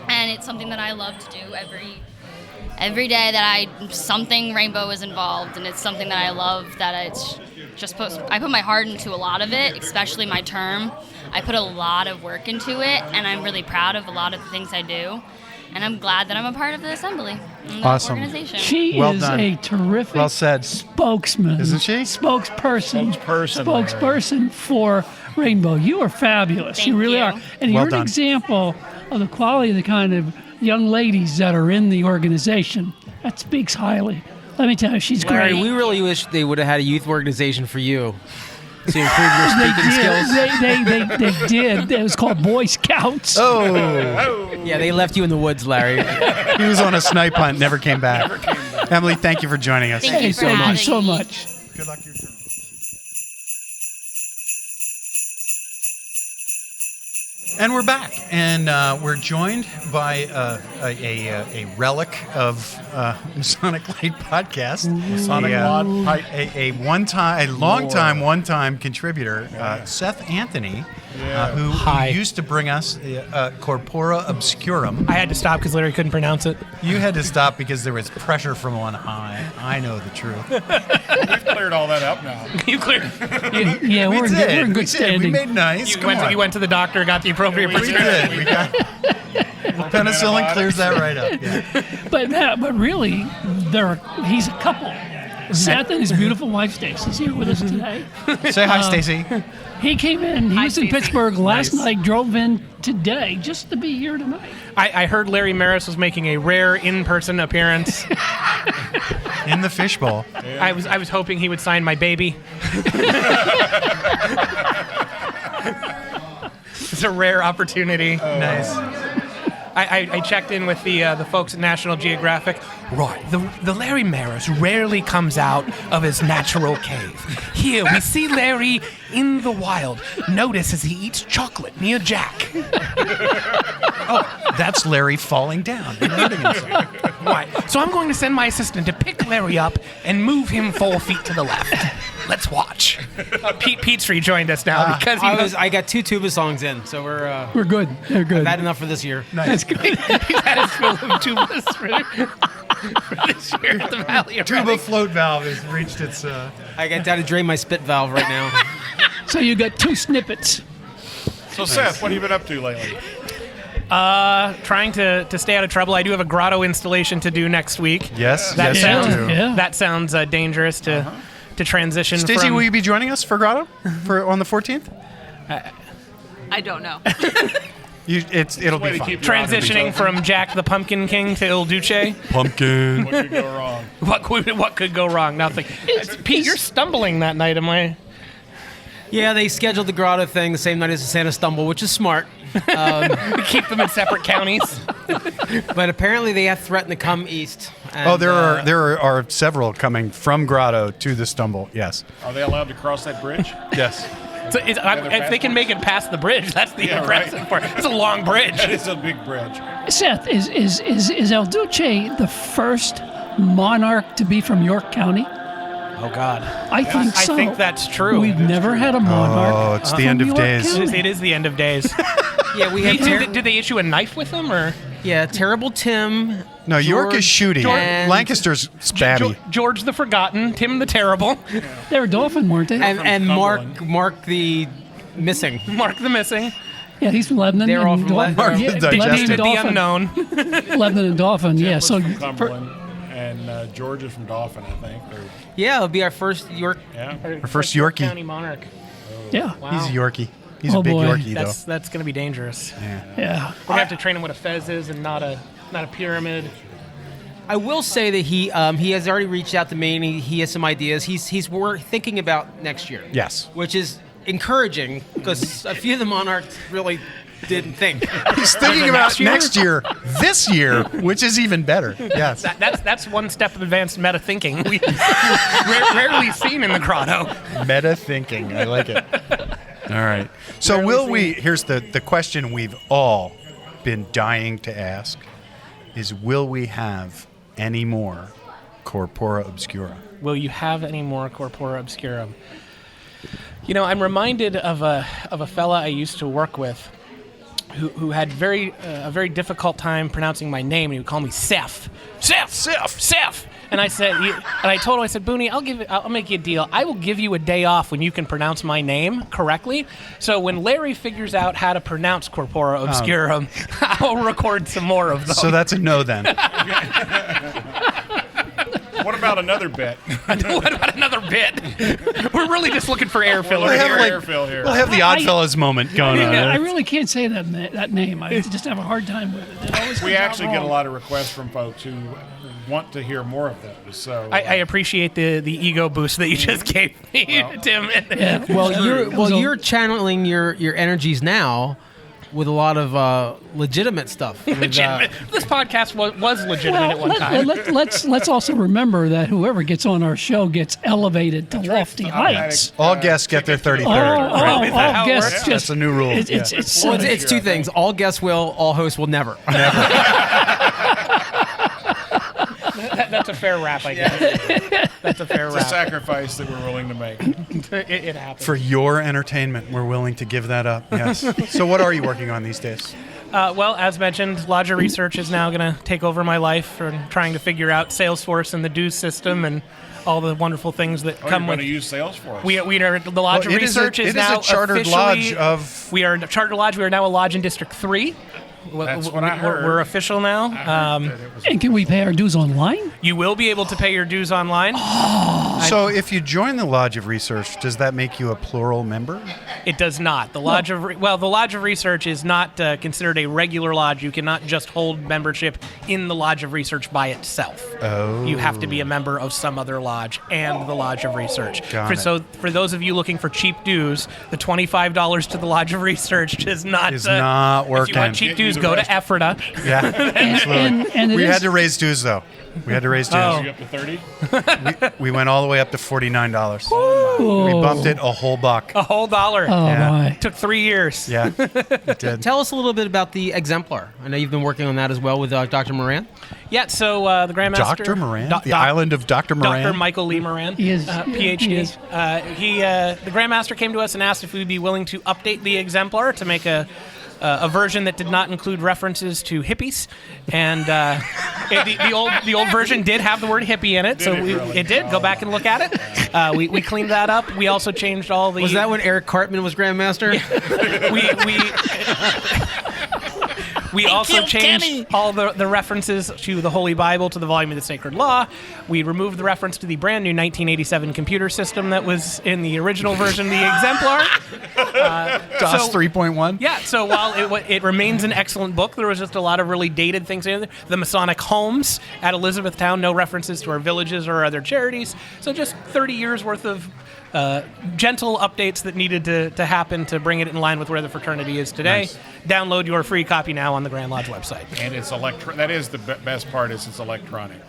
and it's something that I love to do every day that something rainbow is involved, and it's something that I love. I put my heart into a lot of it, especially my term. I put a lot of work into it, and I'm really proud of a lot of the things I do. And I'm glad that I'm a part of the assembly and the organization.
She is a terrific spokesman.
Isn't she?
Spokesperson for Rainbow. You are fabulous. You really are. And you're an example of the quality of the kind of young ladies that are in the organization. That speaks highly. Let me tell you, she's
Larry,
great.
we really wish they would have had a youth organization for you to improve your speaking skills.
They did. It was called Boy Scouts.
Oh.
Yeah, they left you in the woods, Larry.
He was on a snipe hunt, never came back. Emily, thank you for joining us.
Thank you so much.
Good luck your turn. And we're back, and we're joined by a relic of Masonic Light podcast, a one-time contributor, Seth Anthony, who used to bring us Corpora Obscurum.
I had to stop because Larry couldn't pronounce it.
You had to stop because there was pressure from on high. I know the truth.
We've cleared all that up now.
You cleared.
Yeah, we're in good standing.
We made nice.
You went to the doctor, got the appropriate prescription.
We did. Penicillin clears that right up. Yeah.
But really, he's a couple. Seth and his beautiful wife Stacy's here with us today.
Say hi, Stacy.
He came in. He was in Pittsburgh last night. Drove in today just to be here tonight.
I heard Larry Maris was making a rare in-person appearance
in the fishbowl.
Yeah. I was hoping he would sign my baby. It's a rare opportunity.
Nice.
I checked in with the folks at National Geographic. Right, the Larry Maris rarely comes out of his natural cave. Here, we see Larry in the wild. Notice as he eats chocolate near Jack.
Oh, that's Larry falling down and hurting himself.
Right, so I'm going to send my assistant to pick Larry up and move him 4 feet to the left. Let's watch. Pete Petrie joined us now because
I got 2 tuba songs in, so
we're good. They're good.
I've had enough for this year.
Nice.
That's good. That is full of tubas for this year at the Valley of
Tuba
Reading.
float valve has reached its.
I got down to drain my spit valve right now.
So you got 2 snippets.
So Seth, what have you been up to lately?
Trying to stay out of trouble. I do have a grotto installation to do next week.
Yes,
that sounds dangerous to transition.
Stacey,
from...
will you be joining us for grotto on the 14th?
I don't know.
It'll be fun.
Transitioning from Jack the Pumpkin King to Il Duce.
Pumpkin.
What could go wrong?
What could go wrong? Nothing. Pete, you're stumbling that night, am I?
Yeah, they scheduled the grotto thing the same night as the Santa Stumble, which is smart.
Keep them in separate counties.
But apparently they have threatened to come east.
And, there are several coming from grotto to the Stumble. Yes.
Are they allowed to cross that bridge?
Yes.
So if they can make it past the bridge, that's the impressive part. It's a long bridge.
That is a big bridge.
Seth, is El Duce the first monarch to be from York County?
Oh, God.
I think so.
I think that's true.
We've never had a monarch.
Oh, it's the end of days.
It is the end of days.
Yeah, we have.
Did they issue a knife with them, or?
Yeah, Terrible Tim.
No, York is shooty. Lancaster's spabby.
George the Forgotten, Tim the Terrible.
They were Dauphin, weren't they?
And Mark the Missing.
Mark the Missing.
Yeah, he's from Lebanon.
They're all from Lebanon.
David the Unknown.
Lebanon and Dauphin. Yeah, so
Cumberland and George is from Dauphin, I think.
Yeah, it'll be our first York.
Yeah,
our first Yorkie.
County Monarch.
Yeah.
Wow.
He's a Yorkie. He's a big
boy.
Yorkie, though.
That's going to be dangerous.
Yeah.
We're going to have to train him what a fez is and not a pyramid.
I will say that he has already reached out to me and he has some ideas. He's thinking about next year.
Yes.
Which is encouraging because a few of the Monarchs really didn't think.
He's thinking about next year, this year, which is even better. Yes.
That's one step of advanced meta thinking. We rarely seen in the grotto.
Meta thinking. I like it. All right. So here's the question we've all been dying to ask is, will we have any more Corpora Obscura?
Will you have any more Corpora Obscura? You know, I'm reminded of a fella I used to work with who had a very difficult time pronouncing my name, and he would call me Seth. And I said, I told him, I said, Mooney, I'll make you a deal. I will give you a day off when you can pronounce my name correctly. So when Larry figures out how to pronounce Corpora Obscura, I'll record some more of those.
So that's a no then.
What about another bit?
What about another bit? We're really just looking for air filler here.
We'll have the Oddfellows moment going on.
I really can't say that name. I just have a hard time with it. It always
We
comes out
actually get a
wrong.
lot of requests from folks who want to hear more of those. So
I appreciate the ego boost that you just gave me, Tim.
You're channeling your energies now with a lot of legitimate stuff.
Legitimate. This podcast was legitimate at one time.
Let's also remember that whoever gets on our show gets elevated to lofty heights.
All guests get their 33rd.
All guests
That's a new rule.
It's two things. All guests will, all hosts will never.
That's a fair rap, I guess. That's a fair
it's
rap.
a sacrifice that we're willing to make.
It happens.
For your entertainment, we're willing to give that up. Yes. So what are you working on these days?
Well, as mentioned, Lodger Research is now going to take over my life and trying to figure out Salesforce and the dues system and all the wonderful things that come
you're
with.
going to use Salesforce.
We are the Lodger Research is now
a chartered
officially,
lodge of.
We are a chartered lodge. We are now a lodge in District 3.
That's what I heard.
We're official now.
And can we pay our dues online?
You will be able to pay your dues online.
So if you join the Lodge of Research, does that make you a plural member?
It does not. The Lodge of Research is not considered a regular lodge. You cannot just hold membership in the Lodge of Research by itself.
Oh.
You have to be a member of some other lodge and the Lodge of Research.
So
for those of you looking for cheap dues, the $25 to the Lodge of Research is not
working.
If you want cheap dues, go to Ephrata.
Yeah, absolutely.
And
we had to raise dues though. We had to raise dues.
You up to 30?
We went all the way up to $49.
Ooh.
We bumped it a whole buck.
A whole $1.
Oh, my.
Took 3 years.
Yeah, it did.
Tell us a little bit about the exemplar. I know you've been working on that as well with Dr. Moran.
Yeah, so the Grandmaster...
Dr. Moran? The island of Dr. Moran?
Dr. Michael Lee Moran,
He is.
PhD.
He is.
The Grandmaster came to us and asked if we'd be willing to update the exemplar to make a version that did not include references to hippies, and the old version did have the word hippie in it, so it did. Go back and look at it. We cleaned that up. We also changed all the.
Was that when Eric Cartman was Grandmaster?
We also changed all the references to the Holy Bible, to the volume of the Sacred Law. We removed the reference to the brand new 1987 computer system that was in the original version of the exemplar.
DOS 3.1?
Yeah, so while it remains an excellent book, there was just a lot of really dated things in there. The Masonic homes at Elizabethtown, no references to our villages or other charities. So just 30 years worth of gentle updates that needed to happen to bring it in line with where the fraternity is today.
Nice.
Download your free copy now on the Grand Lodge website.
And it's that is the best part, is it's electronic.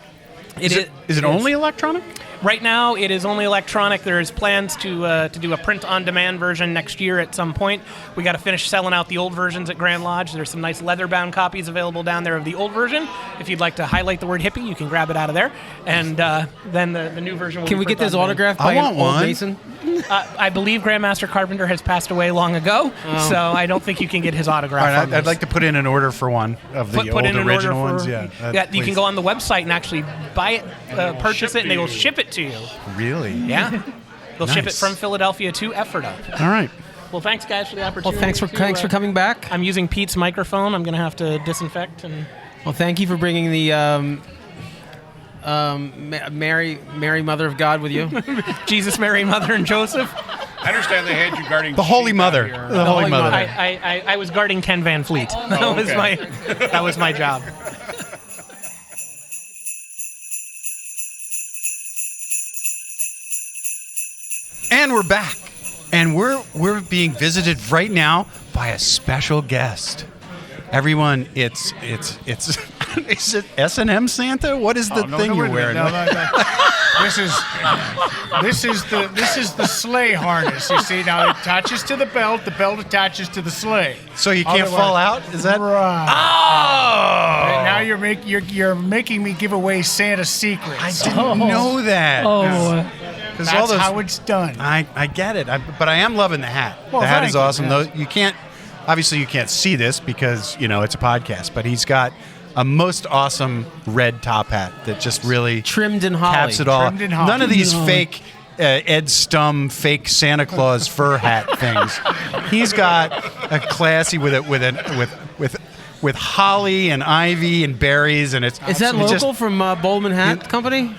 Is it only electronic?
Right now, it is only electronic. There's plans to do a print-on-demand version next year at some point. We got to finish selling out the old versions at Grand Lodge. There's some nice leather-bound copies available down there of the old version. If you'd like to highlight the word hippie, you can grab it out of there. And then the new version will
Can
be
we get this
print-on-demand.
autographed by an old Mason?
I believe Grandmaster Carpenter has passed away long ago, so I don't think you can get his autograph.
All right,
on
I'd
this.
like to put in an order for one of the
Put in
old
an
original
order
ones.
for,
Yeah,
you can go on the website and actually buy it, purchase it, and they will ship it to you.
Really?
Yeah. They'll ship it
Nice.
from Philadelphia to Ephrata.
All right.
Well, thanks, guys, for the opportunity.
Well, thanks for coming back.
I'm using Pete's microphone. I'm going to have to disinfect. And
Well, thank you for bringing the Mary, Mother of God with you?
Jesus, Mary, Mother, and Joseph.
I understand they had you guarding
the Holy
sheep
Mother.
out here.
The Holy Mother.
I was guarding Ken Van Fleet. That was my job.
And we're back. And we're being visited right now by a special guest. Everyone, it's is it S&M Santa? What is the thing you're wearing?
This is the sleigh harness. You see, now it attaches to the belt attaches to the sleigh.
So you can't fall out? Is that
right?
Oh!
And now you're making me give away Santa's secrets.
I didn't know that.
Oh, that's how it's done.
I get it, but I am loving the hat.
Well,
the hat
thank
is
you,
awesome.
yes.
Though you can't, obviously, you can't see this because it's a podcast. But he's got a most awesome red top hat that just really
trimmed in holly.
Caps it all.
Trimmed in holly.
None of these fake Ed Stumm fake Santa Claus fur hat things. He's got a classy with holly and ivy and berries, and it's
Is that local from Boldman Hat Company?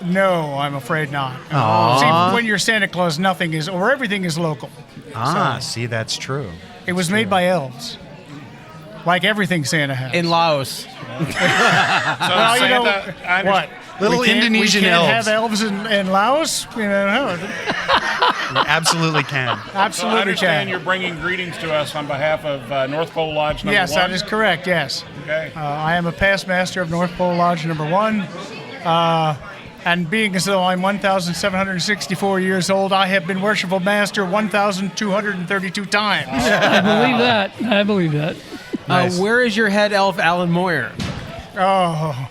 No, I'm afraid not.
Aw.
See, when you're Santa Claus, nothing is, or everything is local.
See, that's true.
It was made by elves. Like everything Santa has.
In Laos.
Well, you know, what?
Little
We can't-
Indonesian
we can't
elves.
have elves in Laos?
You absolutely can.
Absolutely
So I understand
can.
you're bringing greetings to us on behalf of North Pole Lodge number 1.
Yes, that is correct, yes.
Okay.
I am a past master of North Pole Lodge number 1. And being as though I'm 1,764 years old, I have been worshipful master 1,232 times.
I believe that.
Nice.
Where is your head elf, Alan Moyer?
Oh.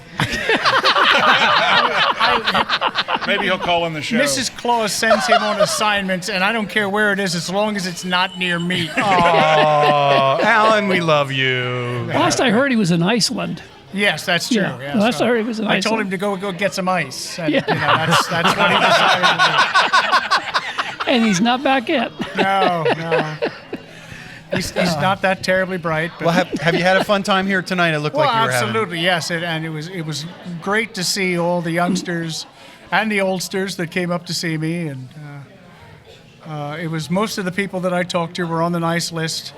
Maybe he'll call in the show.
Mrs. Claus sends him on assignments, and I don't care where it is as long as it's not near me.
Oh, Alan, we love you.
Last I heard, he was in Iceland.
Yes, that's true.
Yeah.
Yes.
Last I heard, he was in
I told him
Iceland.
to go get some ice. And,
Yeah.
that's what he decided
And he's not back yet.
to do. No. He's not that terribly bright. But
Well, have you had a fun time here tonight? It looked
well,
like you were
absolutely, yes. And it was great to see all the youngsters and the oldsters that came up to see me. And it was most of the people that I talked to were on the nice list.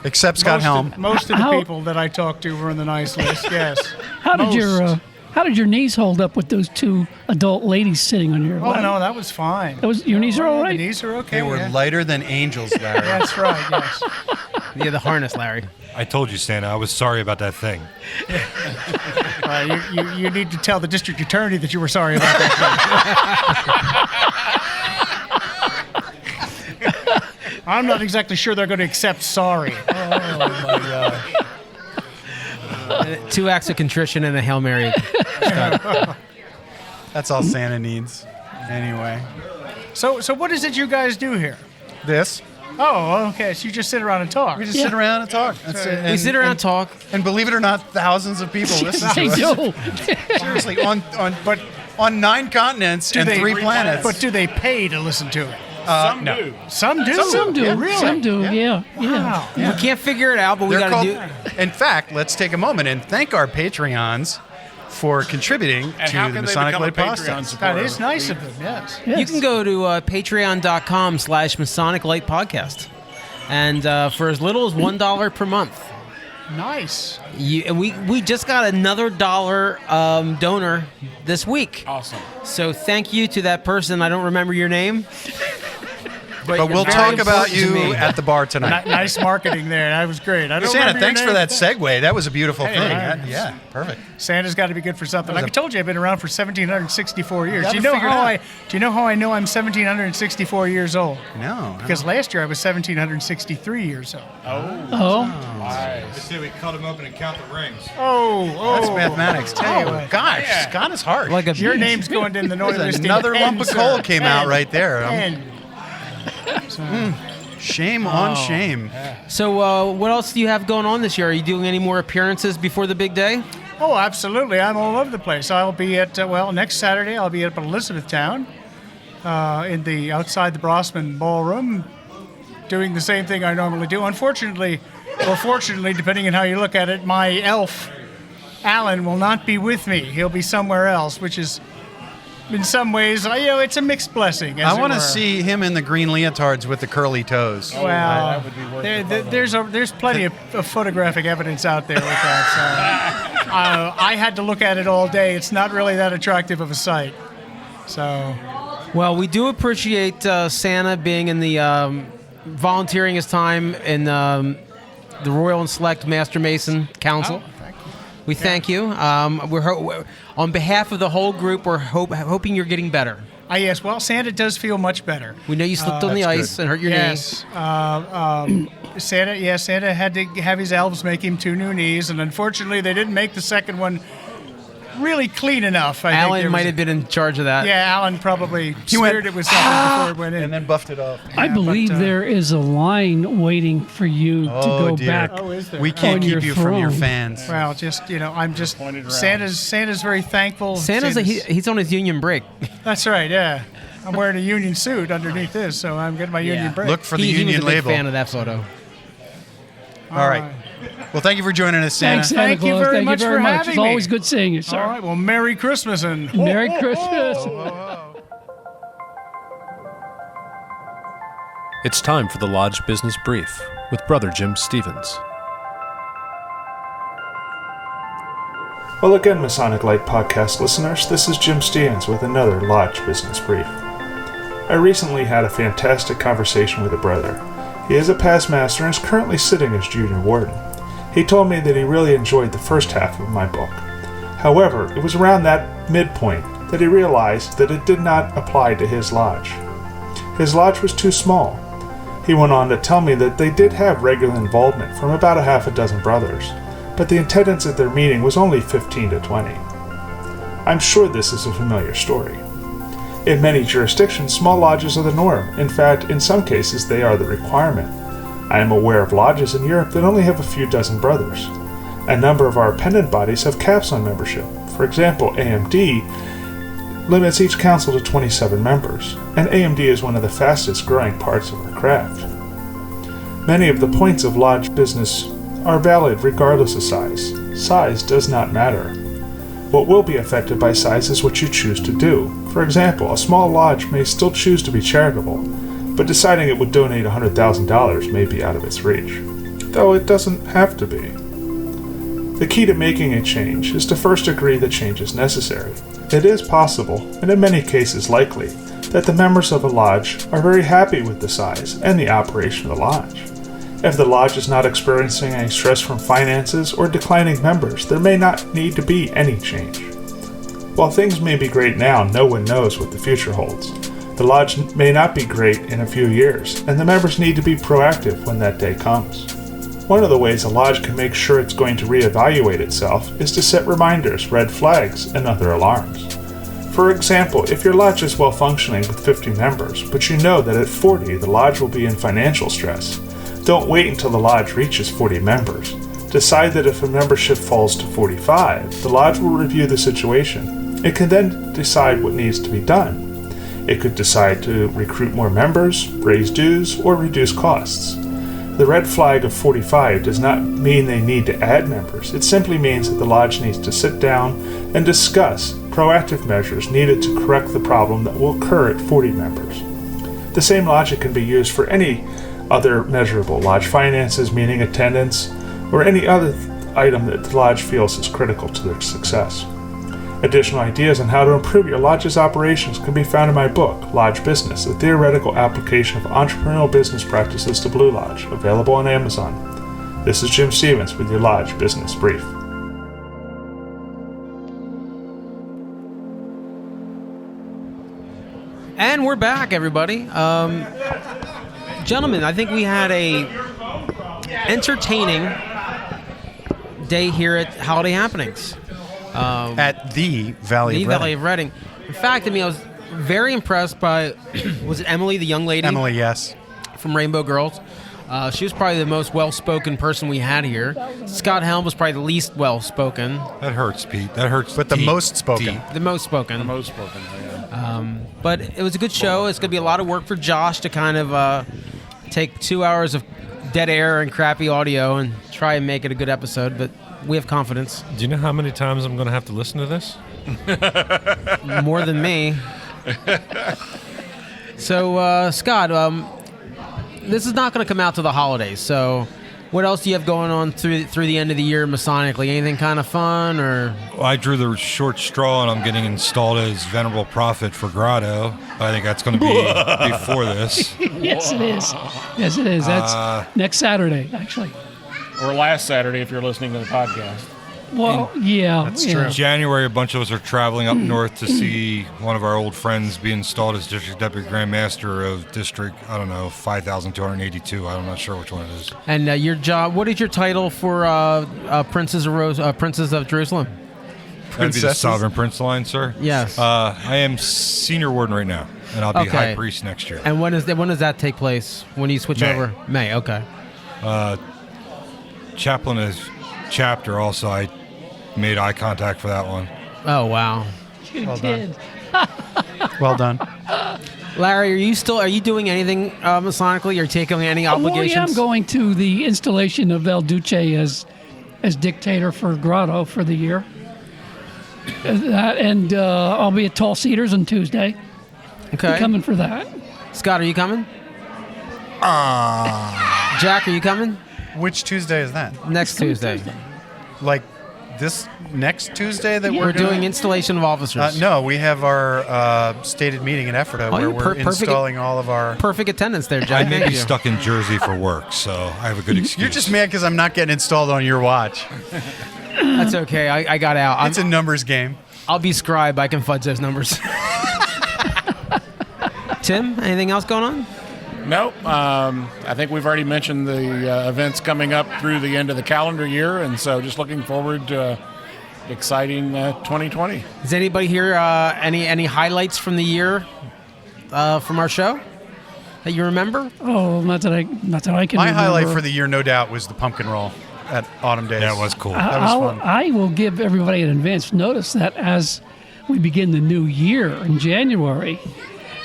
Except Scott Helm.
Most of the people that I talked to were on the nice list, yes.
How did your knees hold up with those two adult ladies sitting on your
Oh,
lap?
no, that was fine.
Your knees are all right?
The knees are okay.
They were
yeah.
lighter than angels, Larry.
That's right, yes.
Yeah, the harness, Larry.
I told you, Santa, I was sorry about that thing.
You need to tell the district attorney that you were sorry about that. I'm not exactly sure they're going to accept sorry. Oh, my gosh.
2 acts of contrition and a Hail Mary.
That's all Santa needs. Anyway.
So what is it you guys do here?
This.
Oh, okay. So you just sit around and talk.
We just sit around and talk. That's it.
We sit around and talk.
And believe it or not, thousands of people listen to
They
us.
do.
Seriously, on 9 continents and 3 planets.
But do they pay to listen to it?
Some
no.
do.
Some do.
Some do.
Yeah, really?
Some do. Yeah.
Wow.
We can't figure it out, but we
They're
got to
called-
do.
In fact, let's take a moment and thank our Patreons for contributing
And
to
how
the
can they
Masonic
become a
Light
Patreon
podcast.
supporter?
That is nice of them, yes.
You can go to patreon.com/Masonic Light Podcast. And for as little as $1 per month.
Nice.
And we just got another dollar donor this week.
Awesome.
So thank you to that person. I don't remember your name.
But
you're
we'll
very
talk about
important to
you
me.
at the bar tonight.
Nice marketing there. That was great. I don't
Santa,
remember your
thanks for
name.
that segue. That was a beautiful
Hey,
thing.
man.
Yeah, perfect.
Santa's got to be good for something. Like I told you, I've been around for 1,764 years.
Gotta
Do you know
figure it out.
how I know I'm 1,764 years old?
No.
Because last year I was 1,763 years old.
Oh.
Let's say we cut them open and count the rings.
Oh.
That's mathematics. Tell you
Oh,
what. Gosh,
yeah.
Scott is hard.
Like a
Your
beast.
name's going in the Northern
There's
List.
another lump of coal came out right there.
Pen.
Shame on shame.
So what else do you have going on this year? Are you doing any more appearances before the big day?
Oh, absolutely. I'm all over the place. I'll be at, next Saturday, I'll be up at Elizabethtown in the outside the Brossman Ballroom doing the same thing I normally do. Unfortunately, or fortunately, depending on how you look at it, my elf Alan will not be with me. He'll be somewhere else, which is, in some ways, it's a mixed blessing.
I want to see him in the green leotards with the curly toes.
Well,
that would be worth
there's plenty of photographic evidence out there with that. So I had to look at it all day. It's not really that attractive of a sight. So,
well, we do appreciate Santa being in the volunteering his time in the Royal and Select Master Mason Council. We thank you. We're on behalf of the whole group. We're hoping you're getting better.
Yes. Well, Santa does feel much better.
We know you slipped on the ice and hurt your
knee. Santa had to have his elves make him 2 new knees, and unfortunately, they didn't make the second one really clean enough.
Alan might have been in charge of that.
Yeah, Alan probably smeared it with something before it went in.
And then buffed it off.
I believe there is a line waiting for you to go back.
Oh, is there?
We can't
on
keep you from your
throne.
fans.
Well, I'm just Santa's very thankful.
He's on his union break.
That's right. Yeah, I'm wearing a union suit underneath this, so I'm getting my union break.
Look for the union
he was a
label.
big fan of that photo.
All right. Well, thank you for joining us, Santa.
Thanks, Santa
Thank you
Claus.
very
Thank
much
you very
for
much.
having
It's
me.
always good seeing you, sir.
All right. Well, Merry Christmas and
Merry Christmas.
It's time for the Lodge Business Brief with Brother Jim Stevens.
Well, again, Masonic Light Podcast listeners, this is Jim Stevens with another Lodge Business Brief. I recently had a fantastic conversation with a brother. He is a past master and is currently sitting as junior warden. He told me that he really enjoyed the first half of my book. However, it was around that midpoint that he realized that it did not apply to his lodge. His lodge was too small. He went on to tell me that they did have regular involvement from about a half a dozen brothers, but the attendance at their meeting was only 15 to 20. I'm sure this is a familiar story. In many jurisdictions, small lodges are the norm. In fact, in some cases, they are the requirement. I am aware of lodges in Europe that only have a few dozen brothers. A number of our appendant bodies have caps on membership. For example, AMD limits each council to 27 members, and AMD is one of the fastest growing parts of our craft. Many of the points of lodge business are valid regardless of size. Size does not matter. What will be affected by size is what you choose to do. For example, a small lodge may still choose to be charitable, but deciding it would donate $100,000 may be out of its reach, though it doesn't have to be. The key to making a change is to first agree that change is necessary. It is possible, and in many cases likely, that the members of a lodge are very happy with the size and the operation of the lodge. If the lodge is not experiencing any stress from finances or declining members, there may not need to be any change. While things may be great now, no one knows what the future holds. The lodge may not be great in a few years, and the members need to be proactive when that day comes. One of the ways a lodge can make sure it's going to reevaluate itself is to set reminders, red flags, and other alarms. For example, if your lodge is well functioning with 50 members, but you know that at 40 the lodge will be in financial stress, don't wait until the lodge reaches 40 members. Decide that if a membership falls to 45, the lodge will review the situation. It can then decide what needs to be done. It could decide to recruit more members, raise dues, or reduce costs. The red flag of 45 does not mean they need to add members. It simply means that the lodge needs to sit down and discuss proactive measures needed to correct the problem that will occur at 40 members. The same logic can be used for any other measurable lodge finances, meaning attendance, or any other item that the lodge feels is critical to their success. Additional ideas on how to improve your lodge's operations can be found in my book, Lodge Business, a theoretical application of entrepreneurial business practices to Blue Lodge, available on Amazon. This is Jim Stevens with your Lodge Business Brief.
And we're back, everybody. Gentlemen, I think we had a entertaining day here at Holiday Happenings.
At the Valley
of Reading. In fact, I mean, I was very impressed by, was it Emily, the young lady?
Emily, yes.
From Rainbow Girls. She was probably the most well-spoken person we had here. Scott Helm was probably the least well-spoken.
That hurts, Pete. That hurts.
But the most spoken.
The most spoken.
The most spoken, yeah.
But it was a good show. It's going to be a lot of work for Josh to kind of take 2 hours of dead air and crappy audio and try and make it a good episode. But We have confidence.
Do you know how many times I'm going to have to listen to this?
More than me. So, Scott, this is not going to come out to the holidays. So, what else do you have going on through the end of the year Masonically? Anything kind of fun or?
Well, I drew the short straw, and I'm getting installed as Venerable Prophet for Grotto. I think that's going to be before this.
Yes, it is. Yes, it is. That's next Saturday, actually.
Or last Saturday if you're listening to the podcast.
Well, yeah.
That's
yeah.
true. January, a bunch of us are traveling up north to see one of our old friends be installed as District Deputy Grand Master of District, 5,282. I'm not sure which one it is.
And your job, what is your title for Princess of Jerusalem?
That'd be the Sovereign Prince line, sir?
Yes.
I am Senior Warden right now, and I'll be High Priest next year.
And when does that take place? When you switch
May.
over? May, okay.
Chaplain is chapter also. I made eye contact for that one.
Oh, wow.
You
Well
did.
Well done.
Larry, are you doing anything Masonically? Are you taking any obligations?
Well, yeah, I'm going to the installation of El Duce as dictator for Grotto for the year. And I'll be at Tall Cedars on Tuesday.
Okay.
I'm coming for that.
Scott, are you coming? Jack, are you coming?
Which Tuesday is that?
Next Tuesday.
Like this next Tuesday that
We're doing installation of officers.
No, we have our stated meeting in Ephrata where we're installing all of our...
Perfect attendance there, Jack.
I may
Thank
be
you.
stuck in Jersey for work, so I have a good excuse.
You're just mad because I'm not getting installed on your watch.
That's okay. I got out.
It's a numbers game.
I'll be scribe. I can fudge those numbers. Tim, anything else going on?
Nope. I think we've already mentioned the events coming up through the end of the calendar year, and so just looking forward to exciting 2020.
Does anybody here any highlights from the year from our show that you remember?
Oh, not that I can
My
remember.
highlight for the year, no doubt, was the pumpkin roll at Autumn Days.
That was cool.
That was fun.
I will give everybody an advance notice that as we begin the new year in January,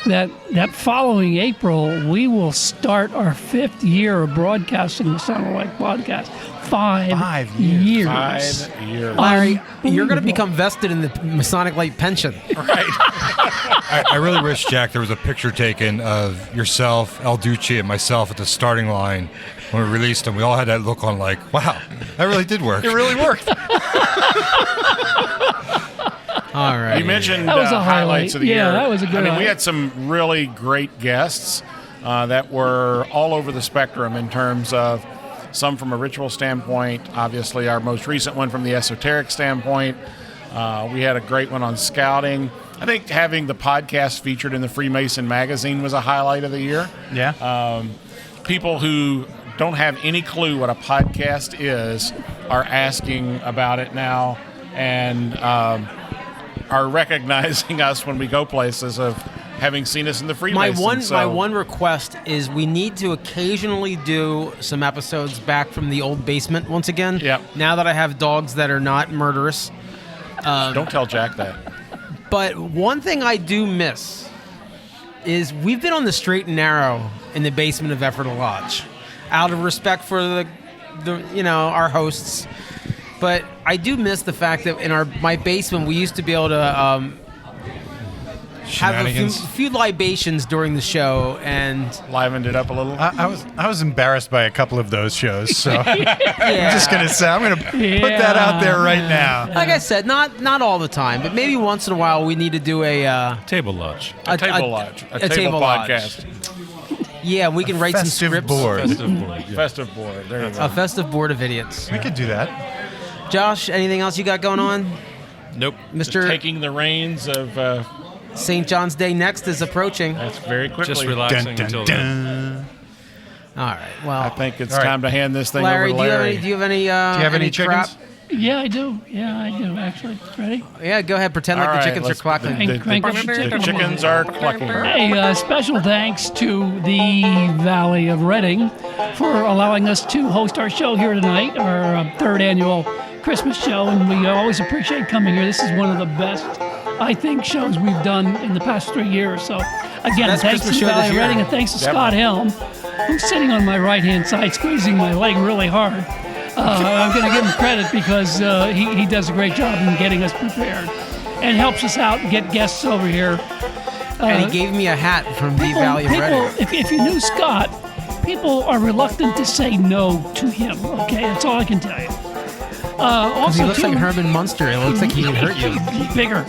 that following April, we will start our 5th year of broadcasting the Sound Like podcast. 5 years.
5 years.
Larry, you're going to become vested in the Masonic Light pension.
Right.
I really wish, Jack, there was a picture taken of yourself, El Duce, and myself at the starting line when we released them. We all had that look on like, wow, that really did work.
It really worked.
All right.
You mentioned
That was a
highlights of the year.
Yeah, that was a good
I mean, we
highlight.
had some really great guests that were all over the spectrum in terms of some from a ritual standpoint. Obviously, our most recent one from the esoteric standpoint. We had a great one on scouting. I think having the podcast featured in the Freemason magazine was a highlight of the year.
Yeah.
People who don't have any clue what a podcast is are asking about it now and are recognizing us when we go places of having seen us in the Freemasons.
My one request is we need to occasionally do some episodes back from the old basement once again.
Yep.
Now that I have dogs that are not murderous.
Don't tell Jack that.
But one thing I do miss is we've been on the straight and narrow in the basement of Ephrata Lodge, out of respect for the our hosts. But I do miss the fact that in my basement we used to be able to have a few libations during the show and
livened it up a little.
I was embarrassed by a couple of those shows, so I'm just gonna say I'm gonna put that out there right now.
Like I said, not all the time, but maybe once in a while we need to do a
table lodge,
a table podcast.
Yeah, we can write some scripts.
Festive board. There you go.
A festive board of idiots.
We could do that.
Josh, anything else you got going on?
Nope.
Just taking the reins of
St. John's Day next is approaching.
That's very quickly.
Just relaxing until then.
All right. Well,
I think it's time to hand this thing
Larry,
over to Larry.
Do you have any
chickens?
Yeah, I do. Yeah, I do, actually. Ready?
Yeah, go ahead. Pretend like the chickens are clucking.
The chickens are clucking.
Hey, special thanks to the Valley of Reading for allowing us to host our show here tonight, our third annual Christmas show, and we always appreciate coming here. This is one of the best, I think, shows we've done in the past 3 years. So, again,
Best
thanks to
Christmas
the
show
Valley
this
of
year.
Reading, and thanks to Scott Helm, who's sitting on my right-hand side, squeezing my leg really hard. I'm going to give him credit because he does a great job in getting us prepared and helps us out and get guests over here.
And he gave me a hat from the Valley of Reading.
If you knew Scott, people are reluctant to say no to him. Okay, that's all I can tell you. Also,
he looks like Herman Munster. It looks like he can hurt you.
Bigger.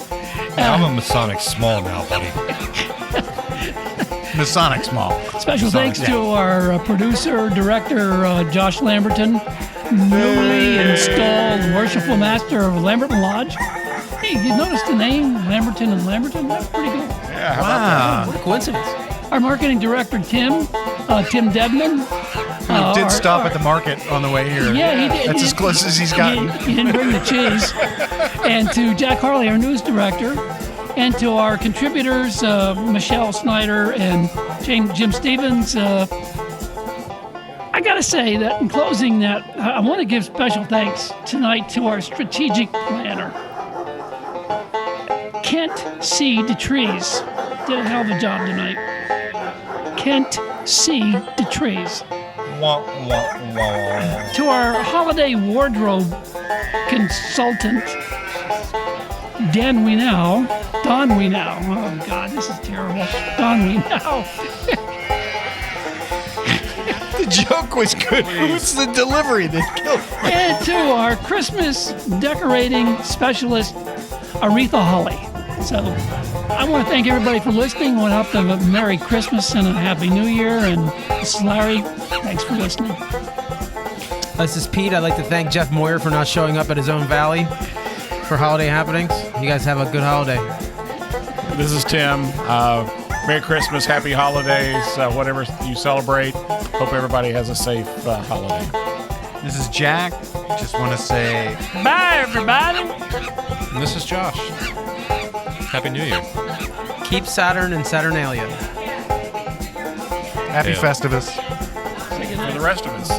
I'm a Masonic small now, buddy.
Masonic small.
Special
Masonic,
thanks to our producer, director, Josh Lamberton, newly installed worshipful master of Lamberton Lodge. Hey, you noticed the name, Lamberton and Lamberton? That's pretty good.
Yeah, how about that?
What a coincidence.
Our marketing director, Tim Debman.
Did stop at the market on the way here.
Yeah, he did.
That's as close as he's gotten.
He didn't bring the cheese. And to Jack Harley, our news director, and to our contributors, Michelle Snyder and Jim Stevens. I got to say that in closing that, I want to give special thanks tonight to our strategic planner, Kent C. DeTrees. Did a hell of a job tonight. Kent C. DeTrees. To our holiday wardrobe consultant, Don Wienow. Oh, God, this is terrible. Don Wienow.
The joke was good. Who's the delivery that killed me?
And to our Christmas decorating specialist, Aretha Holly. So I want to thank everybody for listening. I want to hope them a Merry Christmas and a Happy New Year. And this is Larry. Thanks for listening.
This is Pete. I'd like to thank Jeff Moyer for not showing up at his own valley for holiday happenings. You guys have a good holiday.
This is Tim. Merry Christmas, Happy Holidays, whatever you celebrate. Hope everybody has a safe holiday.
This is Jack. Just want to say
bye, everybody.
And this is Josh. Happy New Year.
Keep Saturn and Saturnalia.
Happy Festivus.
For the rest of us.